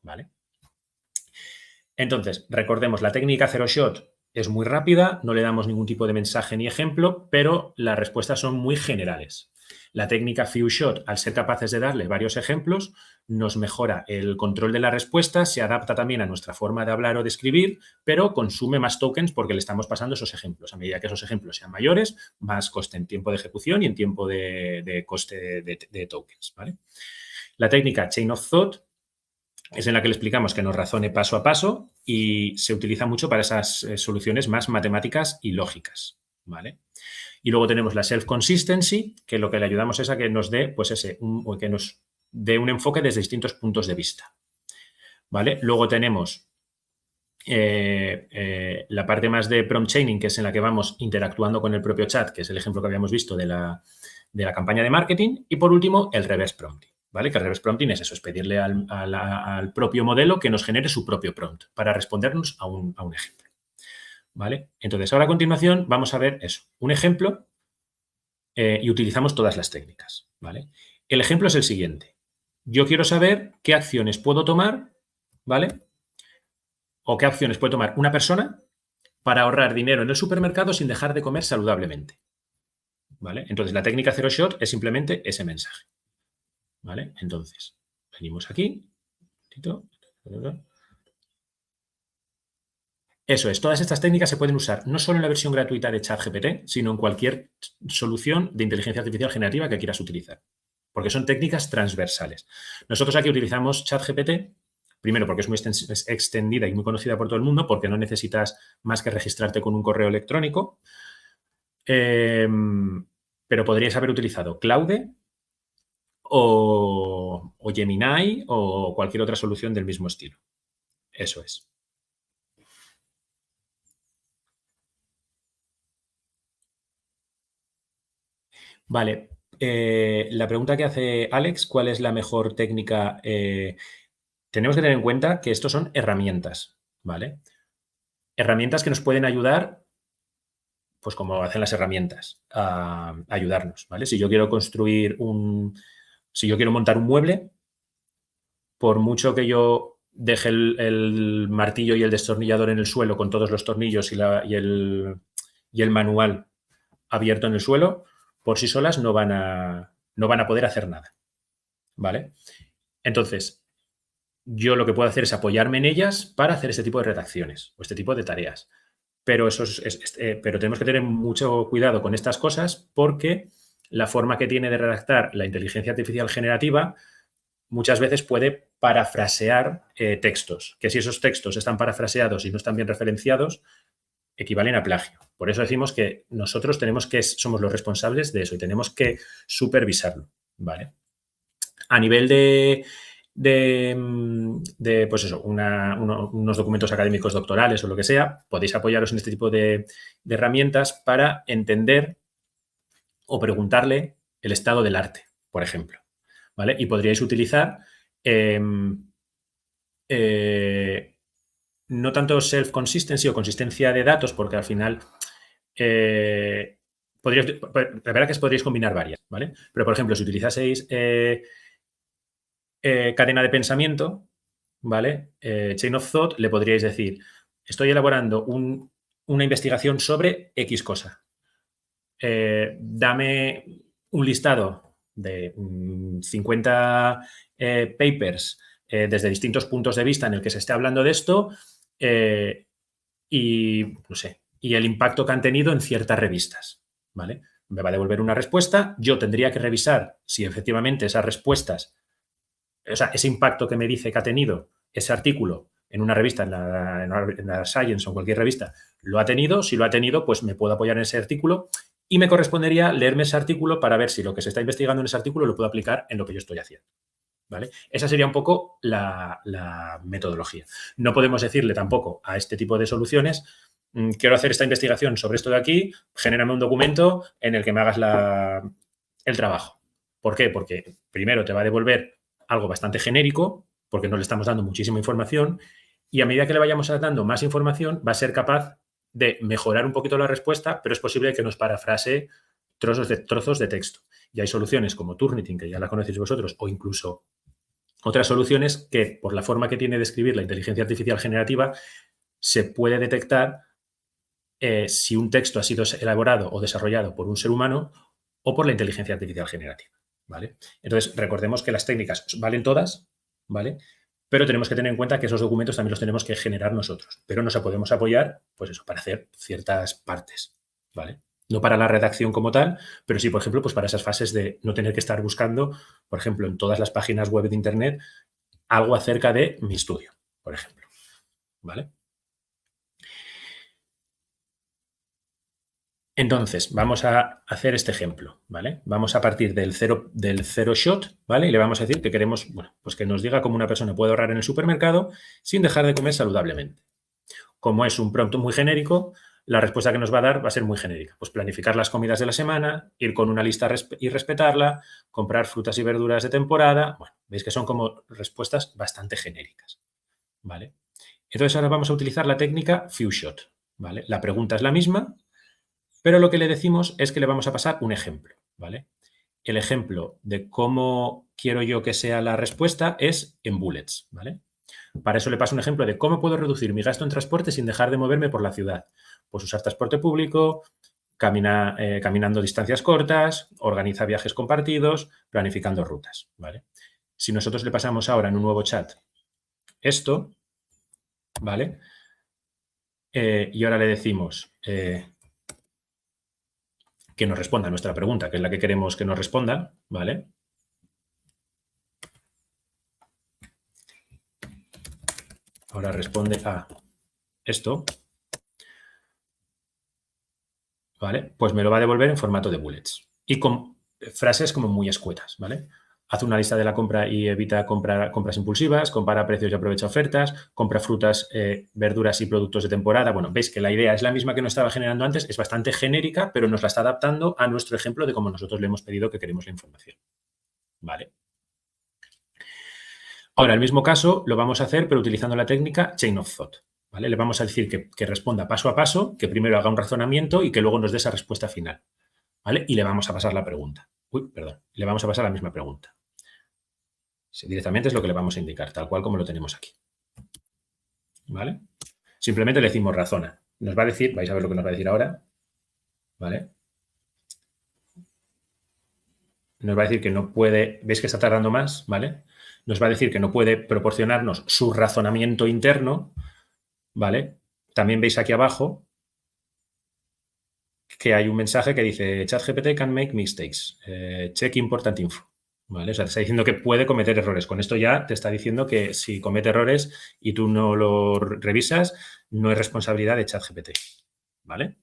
¿vale? Entonces, recordemos, la técnica Zero Shot es muy rápida, no le damos ningún tipo de mensaje ni ejemplo, pero las respuestas son muy generales. La técnica Few Shot, al ser capaces de darle varios ejemplos, nos mejora el control de la respuesta, se adapta también a nuestra forma de hablar o de escribir, pero consume más tokens porque le estamos pasando esos ejemplos. A medida que esos ejemplos sean mayores, más coste en tiempo de ejecución y en tiempo de coste de tokens, ¿vale? La técnica Chain of Thought es en la que le explicamos que nos razone paso a paso y se utiliza mucho para esas soluciones más matemáticas y lógicas, ¿vale? Y luego tenemos la self-consistency, que lo que le ayudamos es a que nos dé, pues que nos dé un enfoque desde distintos puntos de vista, ¿vale? Luego tenemos la parte más de prompt chaining, que es en la que vamos interactuando con el propio chat, que es el ejemplo que habíamos visto de la campaña de marketing. Y por último, el reverse prompting, ¿vale? Que el reverse prompting es eso, es pedirle al propio modelo que nos genere su propio prompt para respondernos a un ejemplo, ¿vale? Entonces, ahora a continuación vamos a ver eso, un ejemplo y utilizamos todas las técnicas, ¿vale? El ejemplo es el siguiente. Yo quiero saber qué acciones puedo tomar, ¿vale? O qué acciones puede tomar una persona para ahorrar dinero en el supermercado sin dejar de comer saludablemente, ¿vale? Entonces, la técnica Zero Shot es simplemente ese mensaje, ¿vale? Entonces, venimos aquí. Eso es, todas estas técnicas se pueden usar no solo en la versión gratuita de ChatGPT, sino en cualquier solución de inteligencia artificial generativa que quieras utilizar, porque son técnicas transversales. Nosotros aquí utilizamos ChatGPT, primero porque es muy extendida y muy conocida por todo el mundo, porque no necesitas más que registrarte con un correo electrónico, pero podríais haber utilizado Claude o Gemini o cualquier otra solución del mismo estilo. Eso es. Vale. La pregunta que hace Alex, ¿cuál es la mejor técnica? Tenemos que tener en cuenta que estos son herramientas, ¿vale? Herramientas que nos pueden ayudar, pues como hacen las herramientas, a ayudarnos, ¿vale? Si yo quiero si yo quiero montar un mueble, por mucho que yo deje el martillo y el destornillador en el suelo con todos los tornillos y el manual abierto en el suelo, por sí solas no van a poder hacer nada, ¿vale? Entonces, yo lo que puedo hacer es apoyarme en ellas para hacer este tipo de redacciones o este tipo de tareas. Pero, pero tenemos que tener mucho cuidado con estas cosas porque la forma que tiene de redactar la inteligencia artificial generativa muchas veces puede parafrasear textos, que si esos textos están parafraseados y no están bien referenciados, equivalen a plagio. Por eso decimos que nosotros somos los responsables de eso y tenemos que supervisarlo, ¿vale? A nivel pues eso, unos documentos académicos doctorales o lo que sea, podéis apoyaros en este tipo de herramientas para entender o preguntarle el estado del arte, por ejemplo, ¿vale? Y podríais utilizar no tanto self-consistency o consistencia de datos, porque al final la verdad que podríais combinar varias, ¿vale? Pero, por ejemplo, si utilizaseis cadena de pensamiento, ¿vale? Chain of Thought, le podríais decir, estoy elaborando una investigación sobre X cosa. Dame un listado de 50 papers desde distintos puntos de vista en el que se esté hablando de esto y, no sé, y el impacto que han tenido en ciertas revistas, ¿vale? Me va a devolver una respuesta, yo tendría que revisar si efectivamente esas respuestas, o sea, ese impacto que me dice que ha tenido ese artículo en una revista, en la Science o en cualquier revista, lo ha tenido. Si lo ha tenido, pues me puedo apoyar en ese artículo y me correspondería leerme ese artículo para ver si lo que se está investigando en ese artículo lo puedo aplicar en lo que yo estoy haciendo, ¿vale? Esa sería un poco la metodología. No podemos decirle tampoco a este tipo de soluciones, quiero hacer esta investigación sobre esto de aquí, genérame un documento en el que me hagas el trabajo. ¿Por qué? Porque primero te va a devolver algo bastante genérico, porque no le estamos dando muchísima información, Y a medida que le vayamos dando más información, va a ser capaz de mejorar un poquito la respuesta, pero es posible que nos parafrasee trozos de texto. Y hay soluciones como Turnitin, que ya la conocéis vosotros, o incluso otras soluciones que, por la forma que tiene de escribir la inteligencia artificial generativa, se puede detectar si un texto ha sido elaborado o desarrollado por un ser humano o por la inteligencia artificial generativa, ¿vale? Entonces, recordemos que las técnicas valen todas, ¿vale? Pero tenemos que tener en cuenta que esos documentos también los tenemos que generar nosotros, pero nos podemos apoyar, pues eso, para hacer ciertas partes, ¿vale? No para la redacción como tal, pero sí, por ejemplo, pues para esas fases de no tener que estar buscando, por ejemplo, en todas las páginas web de Internet, algo acerca de mi estudio, por ejemplo, ¿vale? Entonces, vamos a hacer este ejemplo, ¿vale? Vamos a partir del zero shot, ¿vale? Y le vamos a decir que queremos, bueno, pues que nos diga cómo una persona puede ahorrar en el supermercado sin dejar de comer saludablemente. Como es un prompt muy genérico, la respuesta que nos va a dar va a ser muy genérica. Pues planificar las comidas de la semana, ir con una lista y respetarla, comprar frutas y verduras de temporada. Bueno, veis que son como respuestas bastante genéricas, ¿vale? Entonces ahora vamos a utilizar la técnica few shot, ¿vale? La pregunta es la misma, pero lo que le decimos es que le vamos a pasar un ejemplo, ¿vale? El ejemplo de cómo quiero yo que sea la respuesta es en bullets, ¿vale? Para eso le paso un ejemplo de cómo puedo reducir mi gasto en transporte sin dejar de moverme por la ciudad. Pues usar transporte público, caminando distancias cortas, organiza viajes compartidos, planificando rutas, ¿vale? Si nosotros le pasamos ahora en un nuevo chat esto, ¿vale? Y ahora le decimos que nos responda a nuestra pregunta, que es la que queremos que nos responda, ¿vale? Ahora responde a esto, ¿vale? Pues me lo va a devolver en formato de bullets y con frases como muy escuetas, ¿vale? Haz una lista de la compra y evita compras impulsivas, compara precios y aprovecha ofertas, compra frutas, verduras y productos de temporada. Bueno, veis que la idea es la misma que nos estaba generando antes, es bastante genérica, pero nos la está adaptando a nuestro ejemplo de cómo nosotros le hemos pedido que queremos la información, ¿vale? Ahora, el mismo caso lo vamos a hacer, pero utilizando la técnica Chain of Thought, ¿vale? Le vamos a decir que responda paso a paso, que primero haga un razonamiento y que luego nos dé esa respuesta final, ¿vale? Y le vamos a pasar la pregunta. Le vamos a pasar la misma pregunta. Sí, directamente es lo que le vamos a indicar, tal cual como lo tenemos aquí, ¿vale? Simplemente le decimos razona. Nos va a decir, vais a ver lo que nos va a decir ahora, ¿vale? Nos va a decir que no puede, veis que está tardando más, ¿vale? Nos va a decir que no puede proporcionarnos su razonamiento interno, ¿vale? También veis aquí abajo que hay un mensaje que dice ChatGPT can make mistakes, check important info, ¿vale? O sea, te está diciendo que puede cometer errores. Con esto ya te está diciendo que si comete errores y tú no lo revisas, no es responsabilidad de ChatGPT, ¿vale?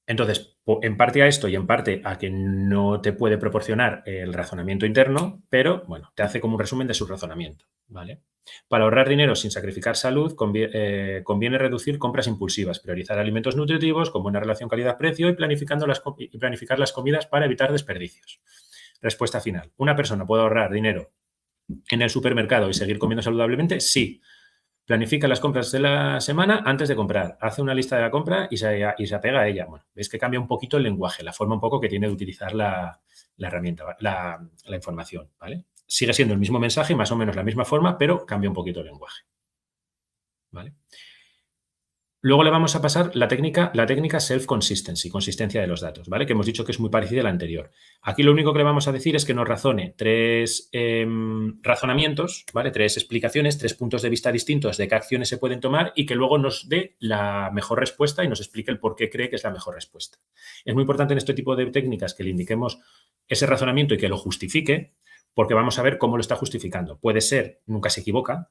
Entonces, en parte a esto y en parte a que no te puede proporcionar el razonamiento interno, pero, bueno, te hace como un resumen de su razonamiento, ¿vale? Para ahorrar dinero sin sacrificar salud, conviene reducir compras impulsivas, priorizar alimentos nutritivos con buena relación calidad-precio y planificar las comidas para evitar desperdicios. Respuesta final. ¿Una persona puede ahorrar dinero en el supermercado y seguir comiendo saludablemente? Sí. Planifica las compras de la semana antes de comprar. Hace una lista de la compra y se apega a ella. Bueno, veis que cambia un poquito el lenguaje, la forma un poco que tiene de utilizar la herramienta, la información, ¿vale? Sigue siendo el mismo mensaje, más o menos la misma forma, pero cambia un poquito el lenguaje, ¿vale? Luego le vamos a pasar la técnica self-consistency, consistencia de los datos, ¿vale? Que hemos dicho que es muy parecida a la anterior. Aquí lo único que le vamos a decir es que nos razone tres razonamientos, ¿vale? Tres explicaciones, tres puntos de vista distintos de qué acciones se pueden tomar y que luego nos dé la mejor respuesta y nos explique el por qué cree que es la mejor respuesta. Es muy importante en este tipo de técnicas que le indiquemos ese razonamiento y que lo justifique, porque vamos a ver cómo lo está justificando. Puede ser, nunca se equivoca.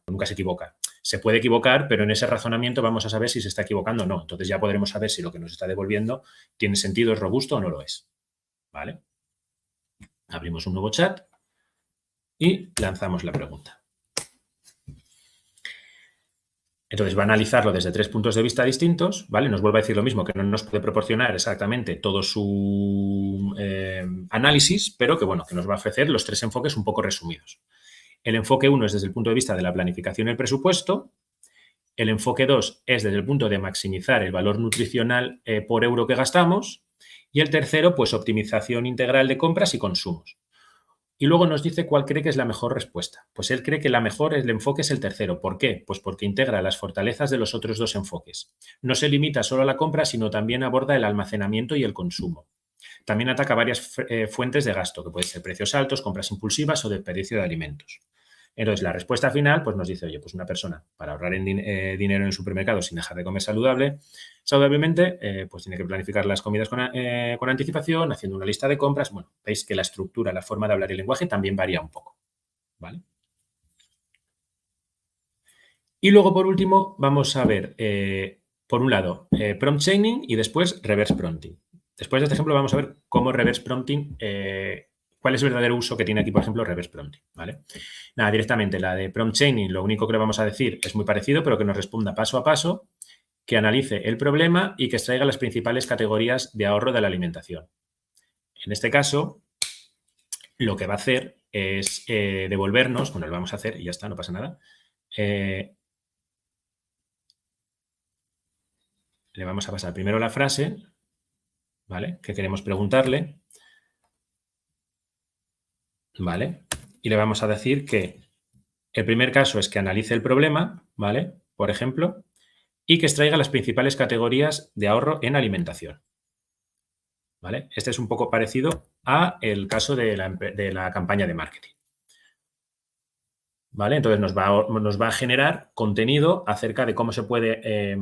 Se puede equivocar, pero en ese razonamiento vamos a saber si se está equivocando o no. Entonces ya podremos saber si lo que nos está devolviendo tiene sentido, es robusto o no lo es, ¿vale? Abrimos un nuevo chat y lanzamos la pregunta. Entonces va a analizarlo desde tres puntos de vista distintos, ¿vale? Nos vuelve a decir lo mismo, que no nos puede proporcionar exactamente todo su análisis, pero que, bueno, que nos va a ofrecer los tres enfoques un poco resumidos. El enfoque 1 es desde el punto de vista de la planificación y el presupuesto. El enfoque 2 es desde el punto de maximizar el valor nutricional por euro que gastamos. Y el tercero, pues optimización integral de compras y consumos. Y luego nos dice cuál cree que es la mejor respuesta. Pues él cree que el enfoque es el tercero. ¿Por qué? Pues porque integra las fortalezas de los otros dos enfoques. No se limita solo a la compra, sino también aborda el almacenamiento y el consumo. También ataca varias fuentes de gasto, que pueden ser precios altos, compras impulsivas o desperdicio de alimentos. Entonces, la respuesta final pues nos dice, oye, pues una persona para ahorrar dinero en el supermercado sin dejar de comer saludablemente, pues tiene que planificar las comidas con anticipación, haciendo una lista de compras. Bueno, veis que la estructura, la forma de hablar y el lenguaje también varía un poco, ¿vale? Y luego, por último, vamos a ver, por un lado, prompt chaining y después reverse prompting. Después de este ejemplo vamos a ver cómo reverse prompting, cuál es el verdadero uso que tiene aquí, por ejemplo, reverse prompting, ¿vale? Nada, directamente, la de prompt chaining, lo único que le vamos a decir es muy parecido, pero que nos responda paso a paso, que analice el problema y que extraiga las principales categorías de ahorro de la alimentación. En este caso, lo que va a hacer es devolvernos, bueno, lo vamos a hacer y ya está, no pasa nada. Le vamos a pasar primero la frase, ¿vale? Que queremos preguntarle, ¿vale? Y le vamos a decir que el primer caso es que analice el problema, ¿vale? Por ejemplo, y que extraiga las principales categorías de ahorro en alimentación, ¿vale? Este es un poco parecido a el caso de la campaña de marketing, ¿vale? Entonces nos va a generar contenido acerca de cómo se puede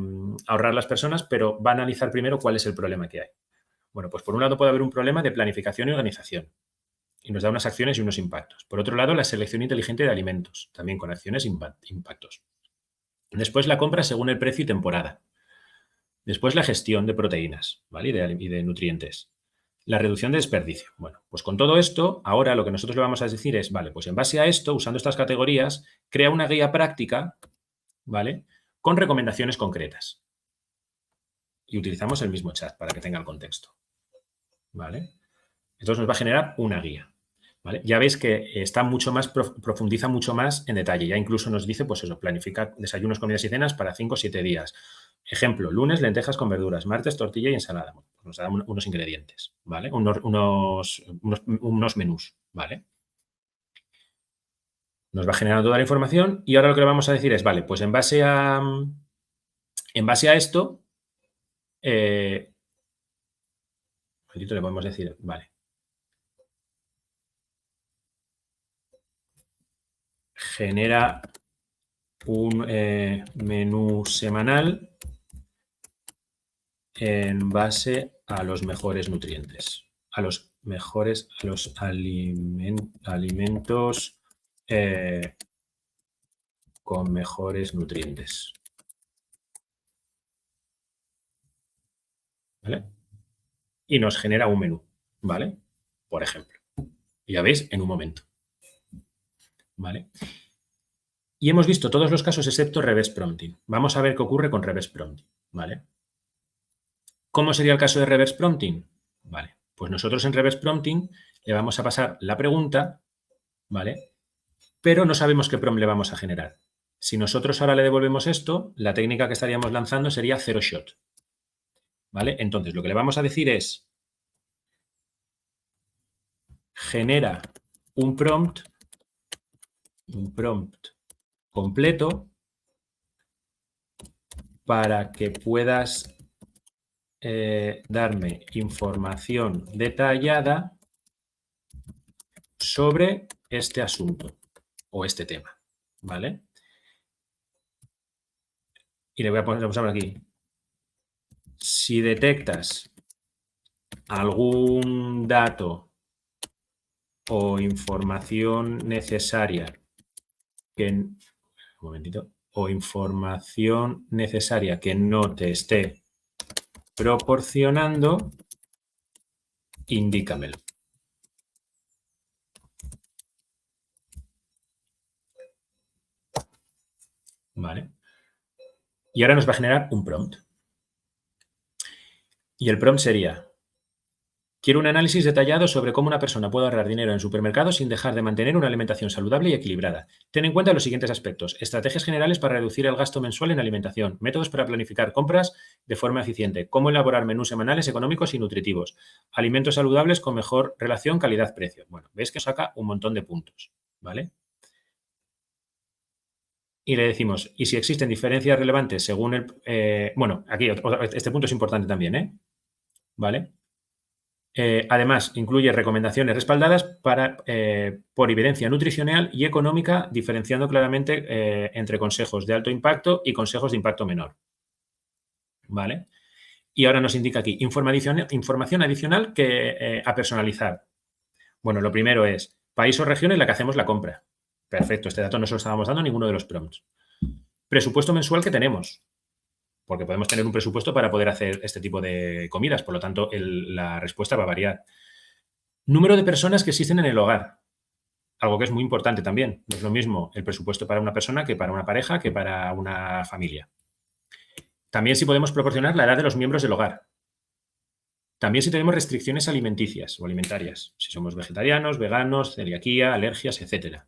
ahorrar las personas, pero va a analizar primero cuál es el problema que hay. Bueno, pues por un lado puede haber un problema de planificación y organización y nos da unas acciones y unos impactos. Por otro lado, la selección inteligente de alimentos, también con acciones e impactos. Después la compra según el precio y temporada. Después la gestión de proteínas, ¿vale? Y de nutrientes. La reducción de desperdicio. Bueno, pues con todo esto, ahora lo que nosotros le vamos a decir es, vale, pues en base a esto, usando estas categorías, crea una guía práctica, ¿vale? Con recomendaciones concretas. Y utilizamos el mismo chat para que tenga el contexto, ¿vale? Entonces nos va a generar una guía, ¿vale? Ya veis que está mucho más, profundiza mucho más en detalle. Ya incluso nos dice, pues eso, planifica desayunos, comidas y cenas para 5 o 7 días. Ejemplo, lunes lentejas con verduras, martes tortilla y ensalada. Bueno, pues nos da unos ingredientes, ¿vale? Unos menús, ¿vale? Nos va generando toda la información y ahora lo que le vamos a decir es, vale, pues en base a esto, le podemos decir, vale, genera un menú semanal en base a los mejores nutrientes, a los alimentos con mejores nutrientes. ¿Vale? Y nos genera un menú, ¿vale? Por ejemplo. Y ya veis, en un momento. ¿Vale? Y hemos visto todos los casos excepto reverse prompting. Vamos a ver qué ocurre con reverse prompting, ¿vale? ¿Cómo sería el caso de reverse prompting? Vale, pues nosotros en reverse prompting le vamos a pasar la pregunta, ¿vale? Pero no sabemos qué prompt le vamos a generar. Si nosotros ahora le devolvemos esto, la técnica que estaríamos lanzando sería zero shot, ¿vale? Entonces, lo que le vamos a decir es, genera un prompt completo para que puedas darme información detallada sobre este asunto o este tema, ¿vale? Y le voy a poner aquí. Si detectas algún dato o información necesaria que no te esté proporcionando, indícamelo. ¿Vale? Y ahora nos va a generar un prompt. Y el prompt sería, Quiero un análisis detallado sobre cómo una persona puede ahorrar dinero en supermercados sin dejar de mantener una alimentación saludable y equilibrada. Ten en cuenta los siguientes aspectos: estrategias generales para reducir el gasto mensual en alimentación, métodos para planificar compras de forma eficiente, cómo elaborar menús semanales económicos y nutritivos, alimentos saludables con mejor relación calidad-precio. Bueno, veis que saca un montón de puntos, ¿vale? Y le decimos, y si existen diferencias relevantes según el... bueno, aquí este punto es importante también, ¿eh? ¿Vale? Además, incluye recomendaciones respaldadas por evidencia nutricional y económica, diferenciando claramente entre consejos de alto impacto y consejos de impacto menor. ¿Vale? Y ahora nos indica aquí información adicional que a personalizar. Bueno, lo primero es país o región en la que hacemos la compra. Perfecto, este dato no se lo estábamos dando a ninguno de los prompts. Presupuesto mensual que tenemos, porque podemos tener un presupuesto para poder hacer este tipo de comidas, por lo tanto, la respuesta va a variar. Número de personas que existen en el hogar, algo que es muy importante también. No es lo mismo el presupuesto para una persona que para una pareja, que para una familia. También si podemos proporcionar la edad de los miembros del hogar. También si tenemos restricciones alimenticias o alimentarias, si somos vegetarianos, veganos, celiaquía, alergias, etc.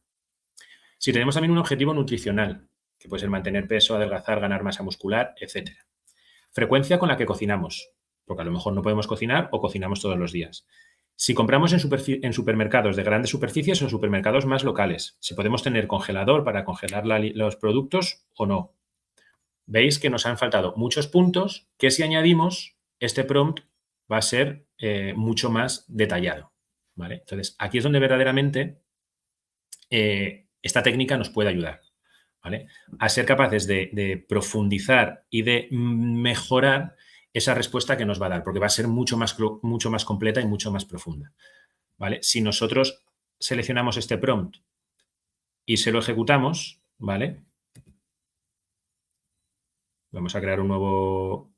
Si tenemos también un objetivo nutricional, que puede ser mantener peso, adelgazar, ganar masa muscular, etc. Frecuencia con la que cocinamos, porque a lo mejor no podemos cocinar o cocinamos todos los días. Si compramos en supermercados de grandes superficies o supermercados más locales, si podemos tener congelador para congelar los productos o no. Veis que nos han faltado muchos puntos que si añadimos, este prompt va a ser mucho más detallado. ¿Vale? Entonces, aquí es donde verdaderamente esta técnica nos puede ayudar, ¿vale? A ser capaces de profundizar y de mejorar esa respuesta que nos va a dar, porque va a ser mucho más completa y mucho más profunda, ¿vale? Si nosotros seleccionamos este prompt y se lo ejecutamos, ¿vale? Vamos a crear un nuevo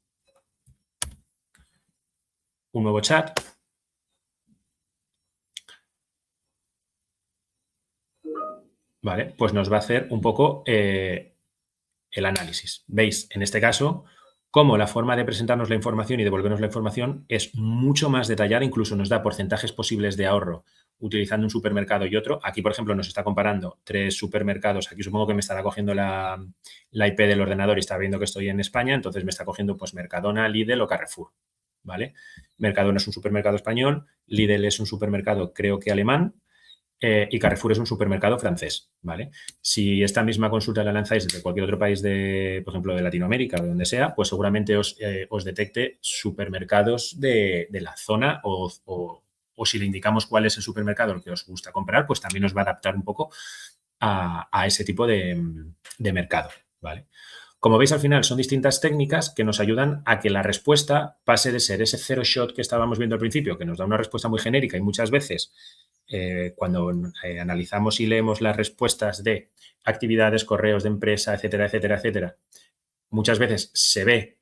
chat. Vale, pues nos va a hacer un poco el análisis. Veis, en este caso, cómo la forma de presentarnos la información y devolvernos la información es mucho más detallada, incluso nos da porcentajes posibles de ahorro utilizando un supermercado y otro. Aquí, por ejemplo, nos está comparando 3 supermercados. Aquí supongo que me estará cogiendo la IP del ordenador y está viendo que estoy en España, entonces me está cogiendo pues Mercadona, Lidl o Carrefour, ¿vale? Mercadona es un supermercado español, Lidl es un supermercado creo que alemán, y Carrefour es un supermercado francés, ¿vale? Si esta misma consulta la lanzáis desde cualquier otro país, por ejemplo, de Latinoamérica o de donde sea, pues seguramente os detecte supermercados de la zona o si le indicamos cuál es el supermercado al que os gusta comprar, pues también os va a adaptar un poco a ese tipo de mercado, ¿vale? Como veis, al final son distintas técnicas que nos ayudan a que la respuesta pase de ser ese zero shot que estábamos viendo al principio, que nos da una respuesta muy genérica y muchas veces cuando analizamos y leemos las respuestas de actividades, correos de empresa, etcétera, etcétera, etcétera, muchas veces se ve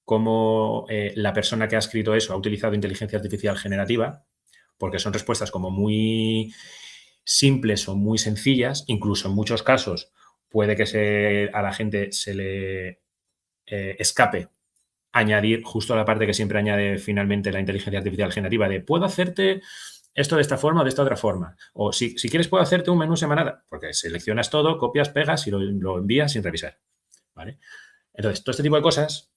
cómo la persona que ha escrito eso ha utilizado inteligencia artificial generativa, porque son respuestas como muy simples o muy sencillas, incluso en muchos casos puede que a la gente se le escape añadir justo la parte que siempre añade finalmente la inteligencia artificial generativa de puedo hacerte esto de esta forma o de esta otra forma. O si quieres puedo hacerte un menú semanal, porque seleccionas todo, copias, pegas y lo envías sin revisar, ¿vale? Entonces, todo este tipo de cosas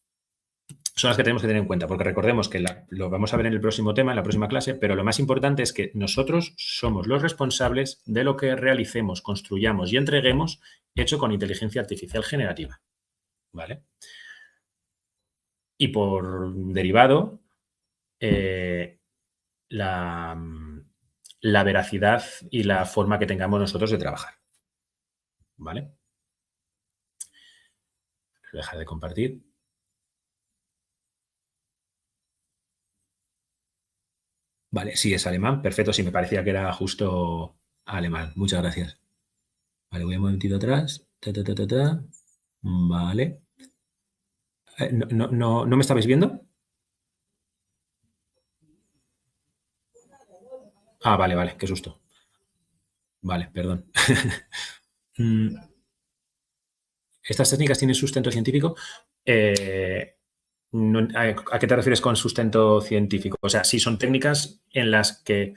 son las que tenemos que tener en cuenta, porque recordemos que lo vamos a ver en el próximo tema, en la próxima clase, pero lo más importante es que nosotros somos los responsables de lo que realicemos, construyamos y entreguemos hecho con inteligencia artificial generativa, ¿vale? Y por derivado, la veracidad y la forma que tengamos nosotros de trabajar, ¿vale? Voy a dejar de compartir. Vale, sí, es alemán. Perfecto, sí, me parecía que era justo alemán. Muchas gracias. Vale, voy un momentito atrás. Vale. ¿No me estabais viendo? Ah, vale, vale, qué susto. Vale, perdón. Estas técnicas tienen sustento científico. ¿A qué te refieres con sustento científico? O sea, sí son técnicas en las que,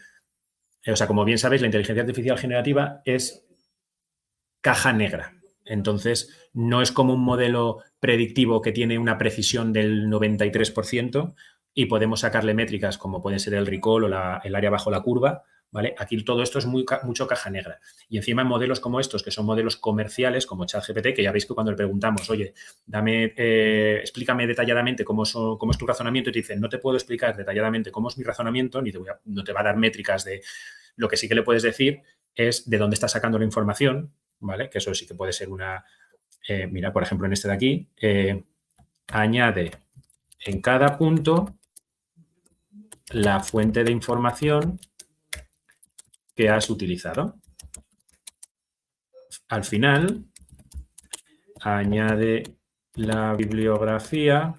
o sea, como bien sabéis, la inteligencia artificial generativa es caja negra. Entonces, no es como un modelo predictivo que tiene una precisión del 93% y podemos sacarle métricas como pueden ser el recall o el área bajo la curva, ¿vale? Aquí todo esto es mucho caja negra. Y encima en modelos como estos, que son modelos comerciales, como ChatGPT, que ya veis que cuando le preguntamos, oye, explícame detalladamente cómo es tu razonamiento, y te dicen, no te puedo explicar detalladamente cómo es mi razonamiento, ni no te va a dar métricas de... Lo que sí que le puedes decir es de dónde está sacando la información, ¿vale? Que eso sí que puede ser una... mira, por ejemplo, en este de aquí, añade en cada punto la fuente de información que has utilizado. Al final, añade la bibliografía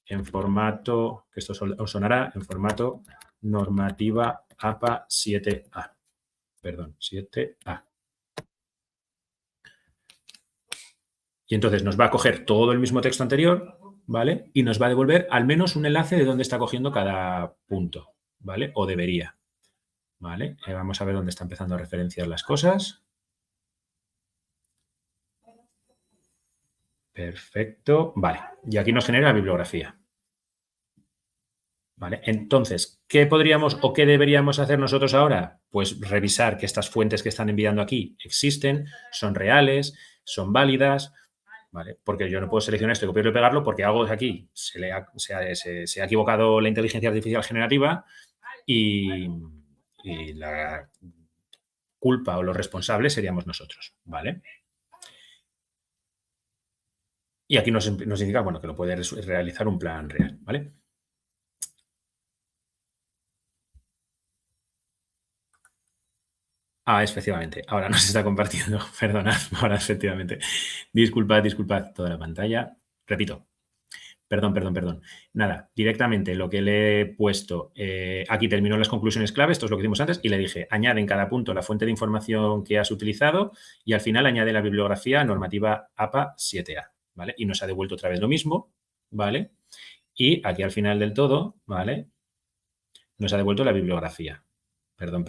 en formato, que esto os sonará, en formato normativa APA 7A. Perdón, 7A. Y entonces nos va a coger todo el mismo texto anterior, ¿vale? Y nos va a devolver al menos un enlace de dónde está cogiendo cada punto, ¿vale? O debería, ¿vale? Vamos a ver dónde está empezando a referenciar las cosas. Perfecto. Vale. Y aquí nos genera la bibliografía. ¿Vale? Entonces, ¿qué podríamos o qué deberíamos hacer nosotros ahora? Pues revisar que estas fuentes que están enviando aquí existen, son reales, son válidas, ¿vale? Porque yo no puedo seleccionar esto y copiarlo y pegarlo porque algo de aquí se ha equivocado la inteligencia artificial generativa y la culpa o los responsables seríamos nosotros, ¿vale? Y aquí nos indica, bueno, que lo puede realizar un plan real, ¿vale? Ah, efectivamente. Ahora nos está compartiendo. Perdonad, ahora efectivamente. Disculpad toda la pantalla. Repito. Perdón. Nada, directamente lo que le he puesto, aquí terminó las conclusiones clave, esto es lo que hicimos antes, y le dije, añade en cada punto la fuente de información que has utilizado y al final añade la bibliografía normativa APA 7A, ¿vale? Y nos ha devuelto otra vez lo mismo, ¿vale? Y aquí al final del todo, ¿vale? Nos ha devuelto la bibliografía. Perdón,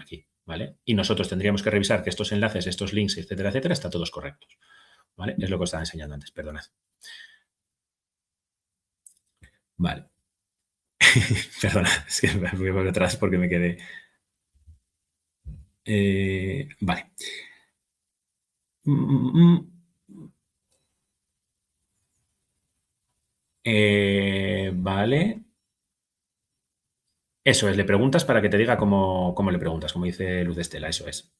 aquí, ¿vale? Y nosotros tendríamos que revisar que estos enlaces, estos links, etcétera, están todos correctos, ¿vale? Es lo que os estaba enseñando antes, perdonad. Vale. Perdona, es que me voy por atrás porque me quedé... vale. Vale. Eso es, le preguntas para que te diga cómo le preguntas, como dice Luz de Estela, eso es.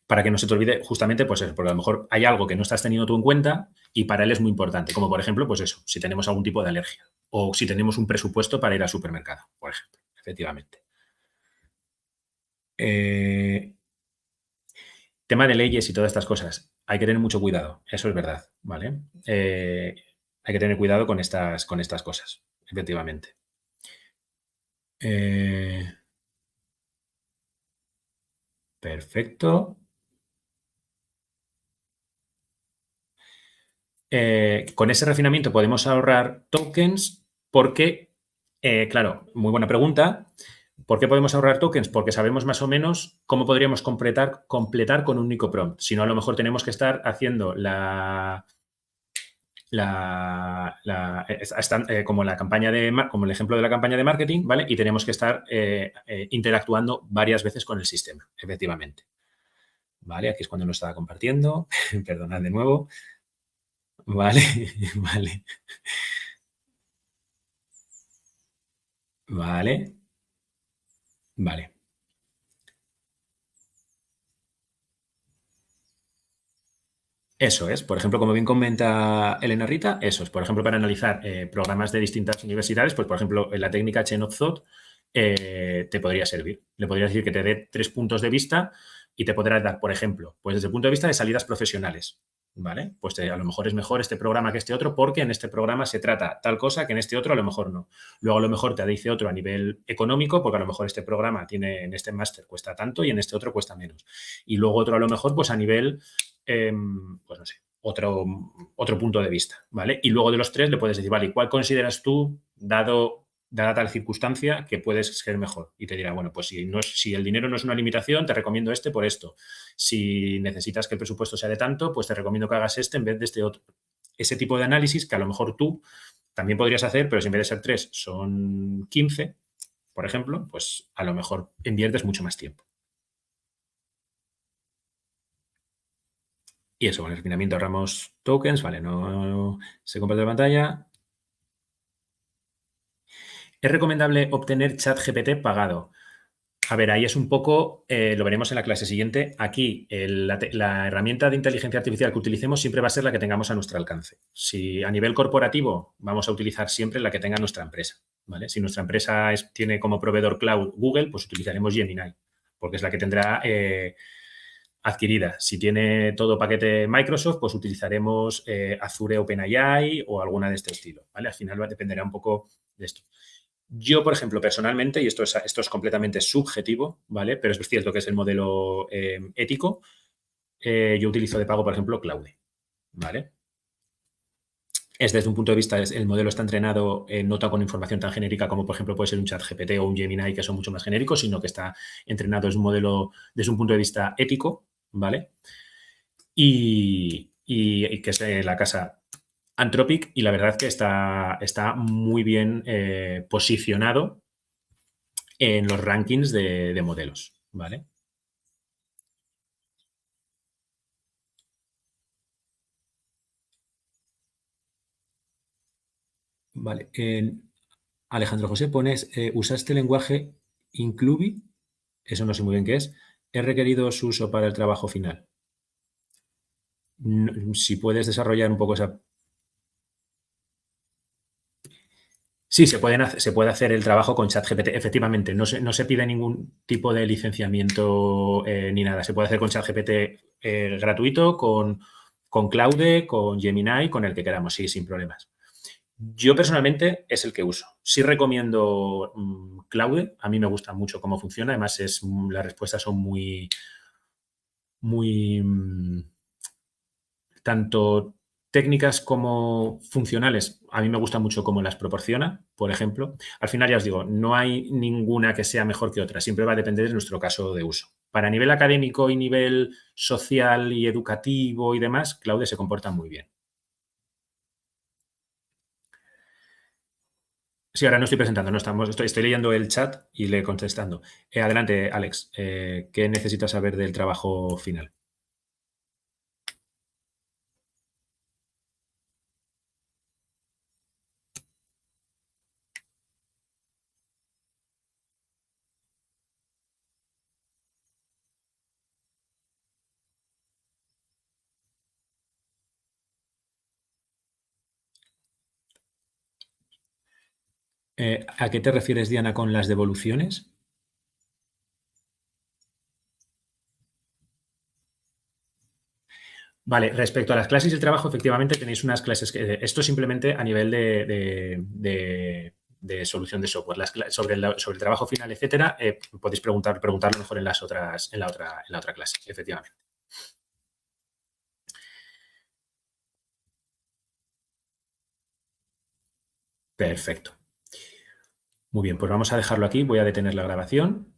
Para que no se te olvide, justamente, pues eso, porque a lo mejor hay algo que no estás teniendo tú en cuenta y para él es muy importante, como por ejemplo, pues eso, si tenemos algún tipo de alergia o si tenemos un presupuesto para ir al supermercado, por ejemplo, efectivamente. Tema de leyes y todas estas cosas, hay que tener mucho cuidado, eso es verdad, ¿vale? Hay que tener cuidado con estas cosas, efectivamente. Perfecto. Con ese refinamiento podemos ahorrar tokens porque, claro, muy buena pregunta. ¿Por qué podemos ahorrar tokens? Porque sabemos más o menos cómo podríamos completar con un único prompt. Si no, a lo mejor tenemos que estar haciendo como el ejemplo de la campaña de marketing, ¿vale? Y tenemos que estar interactuando varias veces con el sistema, efectivamente. ¿Vale? Aquí es cuando lo estaba compartiendo. Perdonad de nuevo. Vale, vale. Vale. Vale. Eso es. Por ejemplo, como bien comenta Elena Rita, eso es. Por ejemplo, para analizar programas de distintas universidades, pues, por ejemplo, en la técnica Chain of Thought te podría servir. Le podría decir que te dé 3 puntos de vista y te podrá dar, por ejemplo, pues desde el punto de vista de salidas profesionales, ¿vale? Pues a lo mejor es mejor este programa que este otro porque en este programa se trata tal cosa que en este otro a lo mejor no. Luego a lo mejor te dice otro a nivel económico porque a lo mejor este programa tiene en este máster cuesta tanto y en este otro cuesta menos. Y luego otro a lo mejor pues a nivel, pues no sé, otro punto de vista, ¿vale? Y luego de los tres le puedes decir, vale, ¿y cuál consideras tú, dada tal circunstancia, que puedes ser mejor? Y te dirá, bueno, pues si el dinero no es una limitación, te recomiendo este por esto. Si necesitas que el presupuesto sea de tanto, pues te recomiendo que hagas este en vez de este otro. Ese tipo de análisis que a lo mejor tú también podrías hacer, pero si en vez de ser 3 son 15, por ejemplo, pues a lo mejor inviertes mucho más tiempo. Y eso, con el refinamiento ahorramos tokens, vale, no se comparte la pantalla. ¿Es recomendable obtener ChatGPT pagado? A ver, ahí es un poco, lo veremos en la clase siguiente. Aquí, la herramienta de inteligencia artificial que utilicemos siempre va a ser la que tengamos a nuestro alcance. Si a nivel corporativo vamos a utilizar siempre la que tenga nuestra empresa, ¿vale? Si nuestra empresa tiene como proveedor cloud Google, pues utilizaremos Gemini, porque es la que tendrá adquirida. Si tiene todo paquete Microsoft, pues utilizaremos Azure OpenAI o alguna de este estilo, ¿vale? Al final dependerá un poco de esto. Yo, por ejemplo, personalmente, y esto es completamente subjetivo, ¿vale? Pero es cierto que es el modelo ético, yo utilizo de pago, por ejemplo, Claude, ¿vale? Es desde un punto de vista, el modelo está entrenado no con información tan genérica como, por ejemplo, puede ser un ChatGPT o un Gemini, que son mucho más genéricos, sino que está entrenado desde un modelo, desde un punto de vista ético, ¿vale? Y que es la casa Anthropic, y la verdad que está muy bien posicionado en los rankings de modelos, ¿vale? Vale. Alejandro José, pones, ¿usaste el lenguaje Incluvi? Eso no sé muy bien qué es. ¿Es requerido su uso para el trabajo final? Si puedes desarrollar un poco esa. Sí, se puede hacer el trabajo con ChatGPT. Efectivamente, no se pide ningún tipo de licenciamiento ni nada. Se puede hacer con ChatGPT gratuito, con Claude, con Gemini, con el que queramos, sí, sin problemas. Yo personalmente es el que uso. Sí recomiendo Claude. A mí me gusta mucho cómo funciona. Además, las respuestas son muy tanto técnicas como funcionales. A mí me gusta mucho cómo las proporciona, por ejemplo. Al final, ya os digo, no hay ninguna que sea mejor que otra. Siempre va a depender de nuestro caso de uso. Para nivel académico y nivel social y educativo y demás, Claude se comporta muy bien. Sí, ahora no estoy presentando, no estamos, estoy leyendo el chat y le contestando. Adelante, Alex. ¿Qué necesitas saber del trabajo final? ¿A qué te refieres, Diana, con las devoluciones? Vale, respecto a las clases y el trabajo, efectivamente tenéis unas clases que. Esto simplemente a nivel de solución de software. Sobre el trabajo final, etcétera, podéis preguntarlo mejor en la otra clase, efectivamente. Perfecto. Muy bien, pues vamos a dejarlo aquí. Voy a detener la grabación.